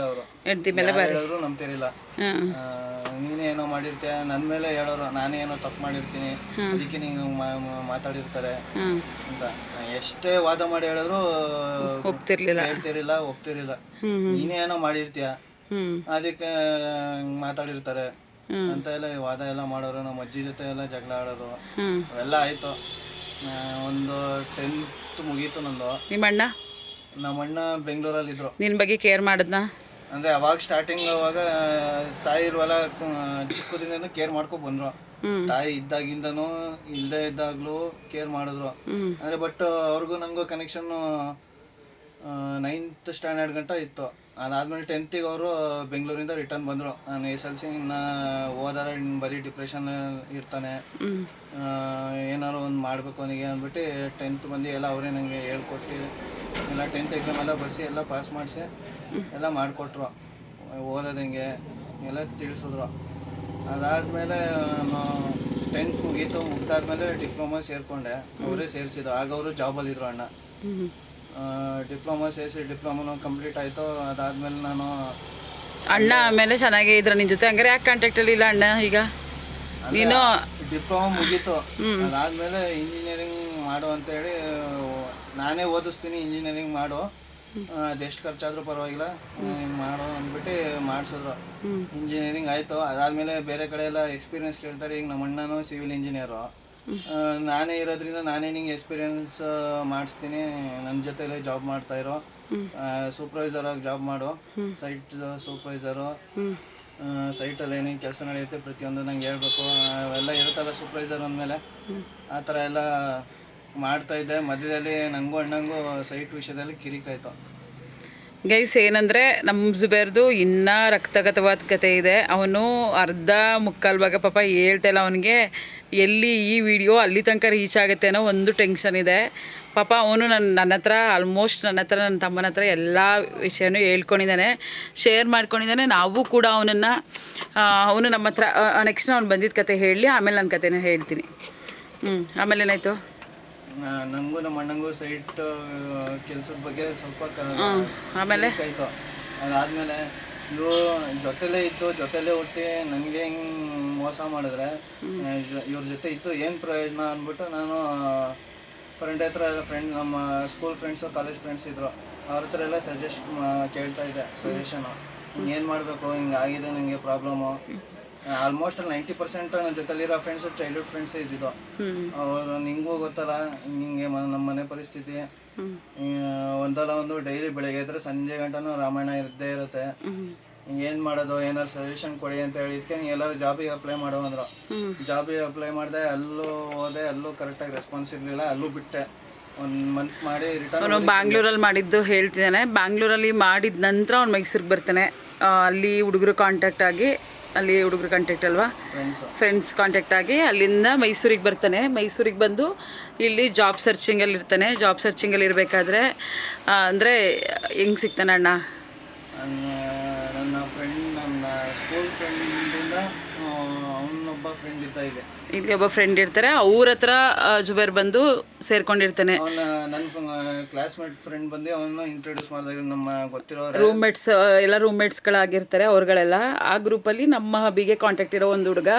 ಹೆಂಡತಿ ಮೇಲೆ ಹೇಳಿದ್ರು ನಂಬ್ತಿರ್ಲಿಲ್ಲ. ನೀನೇನೋ ಮಾಡಿರ್ತೀಯ, ನನ್ನ ಮೇಲೆ ಹೇಳೋರು ನಾನೇನೋ ತಪ್ಪು ಮಾಡಿರ್ತೀನಿ, ಅದಕ್ಕೆ ನೀನು ಮಾತಾಡಿರ್ತಾರೆ ಅಂತ ಎಷ್ಟೇ ವಾದ ಮಾಡಿ ಹೇಳಿದ್ರು ಒಪ್ತಿರ್ಲಿಲ್ಲ. ನೀನೇನೋ ಮಾಡಿರ್ತೀಯ, ಅದಕ್ಕೆ ಮಾತಾಡಿರ್ತಾರೆ ಅಂತ ಎಲ್ಲ ವಾದ ಎಲ್ಲ ಮಾಡೋರು. ನಮ್ಮ ಅಜ್ಜಿ ಜೊತೆ ಎಲ್ಲ ಜಗಳ ಆಡೋದು ಅವೆಲ್ಲ ಆಯ್ತು. ಒಂದು 10th ಮುಗೀತು ನಂದು. ನಮ್ಮ ಅಣ್ಣ ಬೆಂಗಳೂರಲ್ಲಿ ಇದ್ರು. ನಿನ್ ಬಗ್ಗೆ ಕೇರ್ ಮಾಡಿದ್ನಾ? ಅಂದ್ರೆ ಅವಾಗ ಸ್ಟಾರ್ಟಿಂಗ್ ಅವಾಗ ತಾಯಿ ಇರುವಲ್ಲ, ಚಿಕ್ಕದಿಂದ ಕೇರ್ ಮಾಡ್ಕೊ ಬಂದ್ರು. ತಾಯಿ ಇದ್ದಾಗಿಂದನೂ ಇಲ್ಲದೆ ಇದ್ದಾಗ್ಲೂ ಕೇರ್ ಮಾಡಿದ್ರು. ಅಂದ್ರೆ ಬಟ್ ಅವ್ರಿಗೂ ನಂಗೂ ಕನೆಕ್ಷನ್ 9th ಸ್ಟ್ಯಾಂಡರ್ಡ್ ಗಂಟ ಇತ್ತು. ಅದಾದ್ಮೇಲೆ 10th ಅವರು ಬೆಂಗಳೂರಿಂದ ರಿಟರ್ನ್ ಬಂದರು. ನಾನು SLC ಇನ್ನು ಹೋದರೆ ಬರೀ ಡಿಪ್ರೆಷನ್ ಇರ್ತಾನೆ, ಏನಾರು ಒಂದು ಮಾಡಬೇಕು ಅವನಿಗೆ ಅಂದ್ಬಿಟ್ಟು 10th ಬಂದು ಎಲ್ಲ ಅವರೇ ನನಗೆ ಹೇಳ್ಕೊಟ್ಟು ಎಲ್ಲ 10th ಎಕ್ಸಾಮ್ ಎಲ್ಲ ಬರ್ಸಿ ಎಲ್ಲ ಪಾಸ್ ಮಾಡಿಸಿ ಎಲ್ಲ ಮಾಡಿಕೊಟ್ರು. ಓದೋದಂಗೆ ಎಲ್ಲ ತಿಳಿಸಿದ್ರು. ಅದಾದಮೇಲೆ ನಾನು 10th ಮುಗಿದಾದ್ಮೇಲೆ ಡಿಪ್ಲೊಮಾ ಸೇರಿಕೊಂಡೆ. ಅವರೇ ಸೇರಿಸಿದ್ರು. ಆಗ ಅವರು ಜಾಬಲ್ಲಿದ್ದರು ಅಣ್ಣ. ಡಿಪ್ಲೊಮಾ ಸೇರಿಸಿ ಡಿಪ್ಲೊಮಾನು ಕಂಪ್ಲೀಟ್ ಆಯಿತು. ಅದಾದಮೇಲೆ ನಾನು ಅಣ್ಣ ಆಮೇಲೆ ಚೆನ್ನಾಗೇ ಇದ್ರ ನಿನ್ನ ಜೊತೆ? ಹಂಗಾರೆ ಯಾಕೆ ಕಾಂಟ್ಯಾಕ್ಟಲ್ಲಿ ಇಲ್ಲ ಅಣ್ಣ ಈಗ? ನೀನು ಡಿಪ್ಲೊಮಾ ಮುಗೀತು. ಅದಾದಮೇಲೆ ಇಂಜಿನಿಯರಿಂಗ್ ಮಾಡು ಅಂತೇಳಿ ನಾನೇ ಓದಿಸ್ತೀನಿ, ಇಂಜಿನಿಯರಿಂಗ್ ಮಾಡು, ಅದೆಷ್ಟು ಖರ್ಚಾದರೂ ಪರವಾಗಿಲ್ಲ ಹಿಂಗೆ ಮಾಡು ಅಂದ್ಬಿಟ್ಟು ಮಾಡಿಸಿದ್ರು. ಇಂಜಿನಿಯರಿಂಗ್ ಆಯಿತು. ಅದಾದಮೇಲೆ ಬೇರೆ ಕಡೆ ಎಲ್ಲ ಎಕ್ಸ್ಪೀರಿಯನ್ಸ್ ಕೇಳ್ತಾರೆ. ಈಗ ನಮ್ಮ ಅಣ್ಣನೂ ಸಿವಿಲ್ ಇಂಜಿನಿಯರು. ನಾನೇ ಇರೋದ್ರಿಂದ ನಾನೇ ನಿಂಗೆ ಎಕ್ಸ್ಪೀರಿಯನ್ಸ್ ಮಾಡಿಸ್ತೀನಿ, ನನ್ನ ಜೊತೆಲೇ ಜಾಬ್ ಮಾಡ್ತಾಯಿರೋ, ಸೂಪರ್ವೈಸರಾಗಿ ಜಾಬ್ ಮಾಡು, ಸೈಟ್ ಸೂಪರ್ವೈಸರು, ಸೈಟಲ್ಲಿ ಏನೇನು ಕೆಲಸ ನಡೆಯುತ್ತೆ ಪ್ರತಿಯೊಂದು ನಂಗೆ ಹೇಳ್ಬೇಕು. ಅವೆಲ್ಲ ಇರುತ್ತಲ್ಲ ಸೂಪರ್ವೈಸರ್ ಅಂದಮೇಲೆ. ಆ ಥರ ಎಲ್ಲ ಮಾಡ್ತಾಯಿದ್ದೆ. ಮಧ್ಯದಲ್ಲಿ ನನಗೂ ಅಣ್ಣಂಗೂ ಸೈಟ್ ವಿಷಯದಲ್ಲಿ ಕಿರಿಕಾಯ್ತು. ಗೈಸ್ ಏನಂದರೆ ನಮ್ಮ ಜುಬೇರ್ದು ಇನ್ನೂ ರಕ್ತಗತವಾದ ಕತೆ ಇದೆ. ಅವನು ಅರ್ಧ ಮುಕ್ಕಾಲು ಭಾಗ ಪಾಪ ಹೇಳ್ತಾಯಿಲ್ಲ. ಅವನಿಗೆ ಎಲ್ಲಿ ಈ ವಿಡಿಯೋ ಅಲ್ಲಿ ತನಕ ರೀಚ್ ಆಗುತ್ತೆ ಅನ್ನೋ ಒಂದು ಟೆನ್ಷನ್ ಇದೆ ಪಾಪ. ಅವನು ನನ್ನ ಹತ್ರ ಆಲ್ಮೋಸ್ಟ್ ನನ್ನ ತಮ್ಮನ ಹತ್ರ ಎಲ್ಲ ವಿಷಯನೂ ಹೇಳ್ಕೊಂಡಿದ್ದಾನೆ, ಶೇರ್ ಮಾಡ್ಕೊಂಡಿದ್ದಾನೆ. ನಾವು ಕೂಡ ಅವನು ನಮ್ಮ ಹತ್ರ ನೆಕ್ಸ್ಟ್ ಅವ್ನು ಬಂದಿದ್ದ ಕತೆ ಹೇಳಲಿ, ಆಮೇಲೆ ನನ್ನ ಕತೆನ ಹೇಳ್ತೀನಿ. ಆಮೇಲೆ ಏನಾಯಿತು? ನನಗೂ ನಮ್ಮ ಅಣ್ಣಂಗೂ ಸೈಟ್ ಕೆಲಸದ ಬಗ್ಗೆ ಸ್ವಲ್ಪ ಆಮೇಲೆ ಆಯಿತು. ಅದಾದಮೇಲೆ ಇವು ಜೊತೆಲೇ ಹುಟ್ಟಿ ನನಗೆ ಹಿಂಗೆ ಮೋಸ ಮಾಡಿದ್ರೆ ಇವ್ರ ಜೊತೆ ಇತ್ತು ಏನು ಪ್ರಯೋಜನ ಅಂದ್ಬಿಟ್ಟು ನಾನು ಫ್ರೆಂಡ್ ನಮ್ಮ ಸ್ಕೂಲ್ ಫ್ರೆಂಡ್ಸು, ಕಾಲೇಜ್ ಫ್ರೆಂಡ್ಸ್ ಇದ್ದರು. ಅವ್ರ ಹತ್ರ ಎಲ್ಲ ಕೇಳ್ತಾ ಇದ್ದೆ ಸಜೆಷನು. ಏನು ಮಾಡಬೇಕು, ಹಿಂಗೆ ಆಗಿದೆ ನನಗೆ ಪ್ರಾಬ್ಲಮ್ಮು. ಆಲ್ಮೋಸ್ಟ್ 90% ನನ್ನ ಜೊತೆಲಿರೋ ಫ್ರೆಂಡ್ಸು ಚೈಲ್ಡ್ಹುಡ್ ಫ್ರೆಂಡ್ಸೇ ಇದ್ದಿದ್ದು. ಅವರು ನಿಂಗೂ ಗೊತ್ತಲ್ಲ ನಿಂಗೆ ನಮ್ಮ ಮನೆ ಪರಿಸ್ಥಿತಿ. ಒಂದಲ್ಲ ಒಂದು ಡೈಲಿ ಬೆಳಗ್ಗೆ ಇದ್ರೆ ಸಂಜೆ ಗಂಟನೂ ರಾಮಾಯಣ ಇದ್ದೇ ಇರುತ್ತೆ. ಏನು ಮಾಡೋದು, ಏನಾದ್ರು ಸಜೆಷನ್ ಕೊಡಿ ಅಂತ ಹೇಳಿದ್ಕೆ ಎಲ್ಲರೂ ಜಾಬಿಗೆ ಅಪ್ಲೈ ಮಾಡೋ ಅಂದರು. ಜಾಬಿಗೆ ಅಪ್ಲೈ ಮಾಡಿದೆ, ಅಲ್ಲೂ ಹೋದೆ, ಅಲ್ಲೂ ಕರೆಕ್ಟಾಗಿ ರೆಸ್ಪಾನ್ಸ್ ಇರಲಿಲ್ಲ, ಅಲ್ಲೂ ಬಿಟ್ಟೆ. 1 ಮಂತ್ ಮಾಡಿ ರಿಟರ್ನ್. ಅವನು ಬ್ಯಾಂಗ್ಳೂರಲ್ಲಿ ಮಾಡಿದ್ದು ಹೇಳ್ತಿದ್ದಾನೆ. ಬ್ಯಾಂಗ್ಳೂರಲ್ಲಿ ಮಾಡಿದ ನಂತರ ಅವ್ನು ಮೈಸೂರಿಗೆ ಬರ್ತಾನೆ. ಅಲ್ಲಿ ಹುಡುಗರು ಕಾಂಟ್ಯಾಕ್ಟ್ ಆಗಿ, ಅಲ್ಲಿ ಹುಡುಗರು ಕಾಂಟ್ಯಾಕ್ಟ್ ಅಲ್ವಾ, ಫ್ರೆಂಡ್ಸ್ ಕಾಂಟ್ಯಾಕ್ಟ್ ಆಗಿ ಅಲ್ಲಿಂದ ಮೈಸೂರಿಗೆ ಬರ್ತಾನೆ. ಮೈಸೂರಿಗೆ ಬಂದು ಇಲ್ಲಿ ಜಾಬ್ ಸರ್ಚಿಂಗಲ್ಲಿ ಇರ್ತಾನೆ. ಜಾಬ್ ಸರ್ಚಿಂಗಲ್ಲಿ ಇರಬೇಕಾದ್ರೆ ಅಂದರೆ ಹೆಂಗೆ ಸಿಗ್ತಾನೆ ಅಣ್ಣ? ನನ್ನ ಫ್ರೆಂಡ್, ನನ್ನ ಸ್ಕೂಲ್ ಫ್ರೆಂಡಿಂದ ಅವನೊಬ್ಬ ಫ್ರೆಂಡ್ ಇದ್ದ ಇಲ್ಲಿ ಒಬ್ಬ ಫ್ರೆಂಡ್ ಇರ್ತಾರೆ, ಅವ್ರ ಹತ್ರ ಜುಬೇರ್ ಬಂದು ಸೇರ್ಕೊಂಡಿರ್ತಾನೆ. ಅವನ ನನ್ನ ಕ್ಲಾಸ್ಮೇಟ್ ಫ್ರೆಂಡ್ ಬಂದು ಅವನ್ನ ಇಂಟ್ರೊಡ್ಯೂಸ್ ಮಾಡಿದಾಗ ನಮ್ಮ ಗೊತ್ತಿರೋ ರೂಮ್ಮೇಟ್ಸ್ ಎಲ್ಲ ರೂಮ್ಮೇಟ್ಸ್ಗಳಾಗಿರ್ತಾರೆ ಅವ್ರುಗಳೆಲ್ಲ. ಆ ಗ್ರೂಪಲ್ಲಿ ನಮ್ಮ ಹಬಿಗೆ ಕಾಂಟ್ಯಾಕ್ಟ್ ಇರೋ ಒಂದು ಹುಡುಗ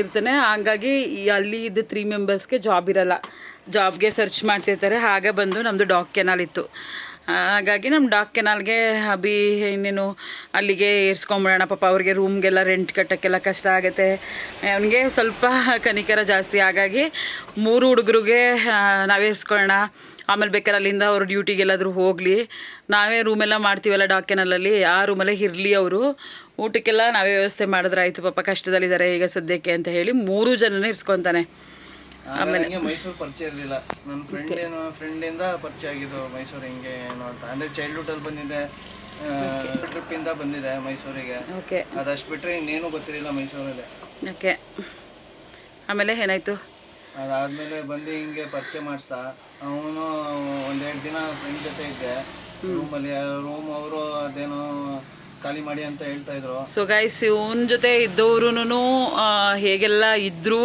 ಇರ್ತಾನೆ. ಹಾಗಾಗಿ ಅಲ್ಲಿ ಇದ್ದ 3 ಮೆಂಬರ್ಸ್ಗೆ ಜಾಬ್ ಇರಲ್ಲ, ಜಾಬ್ಗೆ ಸರ್ಚ್ ಮಾಡ್ತಿರ್ತಾರೆ. ಹಾಗೆ ಬಂದು ನಮ್ಮದು ಡಾಗ್ ಕೆನಾಲ್ ಇತ್ತು. ಹಾಗಾಗಿ ನಮ್ಮ ಡಾಗ್ ಕೆನಾಲ್ಗೆ ಹಬಿ ಇನ್ನೇನು ಅಲ್ಲಿಗೆ ಏರ್ಸ್ಕೊಂಬಿಡೋಣ, ಪಾಪ ಅವ್ರಿಗೆ ರೂಮ್ಗೆಲ್ಲ ರೆಂಟ್ ಕಟ್ಟೋಕ್ಕೆಲ್ಲ ಕಷ್ಟ ಆಗುತ್ತೆ. ಅವನಿಗೆ ಸ್ವಲ್ಪ ಕನಿಕರ ಜಾಸ್ತಿ. ಹಾಗಾಗಿ 3 ಹುಡುಗರಿಗೆ ನಾವೇ ಏರ್ಸ್ಕೊಳ್ಳೋಣ, ಆಮೇಲೆ ಬೇಕಾದ್ರೆ ಅಲ್ಲಿಂದ ಅವರು ಡ್ಯೂಟಿಗೆಲ್ಲಾದರೂ ಹೋಗಲಿ, ನಾವೇ ರೂಮೆಲ್ಲ ಮಾಡ್ತೀವಲ್ಲ ಡಾಗ್ ಕೆನಲಲ್ಲಿ, ಆ ರೂಮಲ್ಲೇ ಇರಲಿ ಅವರು, ಊಟಕ್ಕೆಲ್ಲ ನಾವೇ ವ್ಯವಸ್ಥೆ ಮಾಡಿದ್ರೆ ಆಯಿತು, ಪಾಪ ಕಷ್ಟದಲ್ಲಿದ್ದಾರೆ ಈಗ ಸದ್ಯಕ್ಕೆ ಅಂತ ಹೇಳಿ 3 ಜನನೇ ಇರ್ಸ್ಕೊತಾನೆ. ಆಮೇಲೆ ಮೈಸೂರು ಪರಿಚಯ ಇರಲಿಲ್ಲ, ನನ್ನ ಫ್ರೆಂಡಿಂದ ಪರಿಚಯ ಆಗಿದ್ದು ಮೈಸೂರು ಹೆಂಗೆ ಏನು ಅಂತ. ಅಂದರೆ ಚೈಲ್ಡ್ಹುಡ್ಡಲ್ಲಿ ಬಂದಿದ್ದೆ, ಟ್ರಿಪ್ಪಿಂದ ಬಂದಿದೆ ಮೈಸೂರಿಗೆ. ಓಕೆ, ಅದಷ್ಟು ಬಿಟ್ಟರೆ ಇನ್ನೇನು ಗೊತ್ತಿರಲಿಲ್ಲ ಮೈಸೂರಲ್ಲಿ. ಓಕೆ, ಆಮೇಲೆ ಏನಾಯಿತು? ಅದಾದಮೇಲೆ ಬಂದು ಹಿಂಗೆ ಪರಿಚಯ ಮಾಡಿಸ್ತಾ, ಅವನು 1-2 ದಿನ ಫ್ರೆಂಡ್ ಜೊತೆ ಇದ್ದೆ ರೂಮಲ್ಲಿ. ರೂಮ್ ಅವರು ಅದೇನೋ ಖಾಲಿ ಮಾಡಿ ಅಂತ ಹೇಳ್ತಾ ಇದ್ರು. ಸೊ ಗೈಸ್, ಇವನ ಜೊತೆ ಇದ್ದವ್ರು ಹೇಗೆಲ್ಲ ಇದ್ದರು,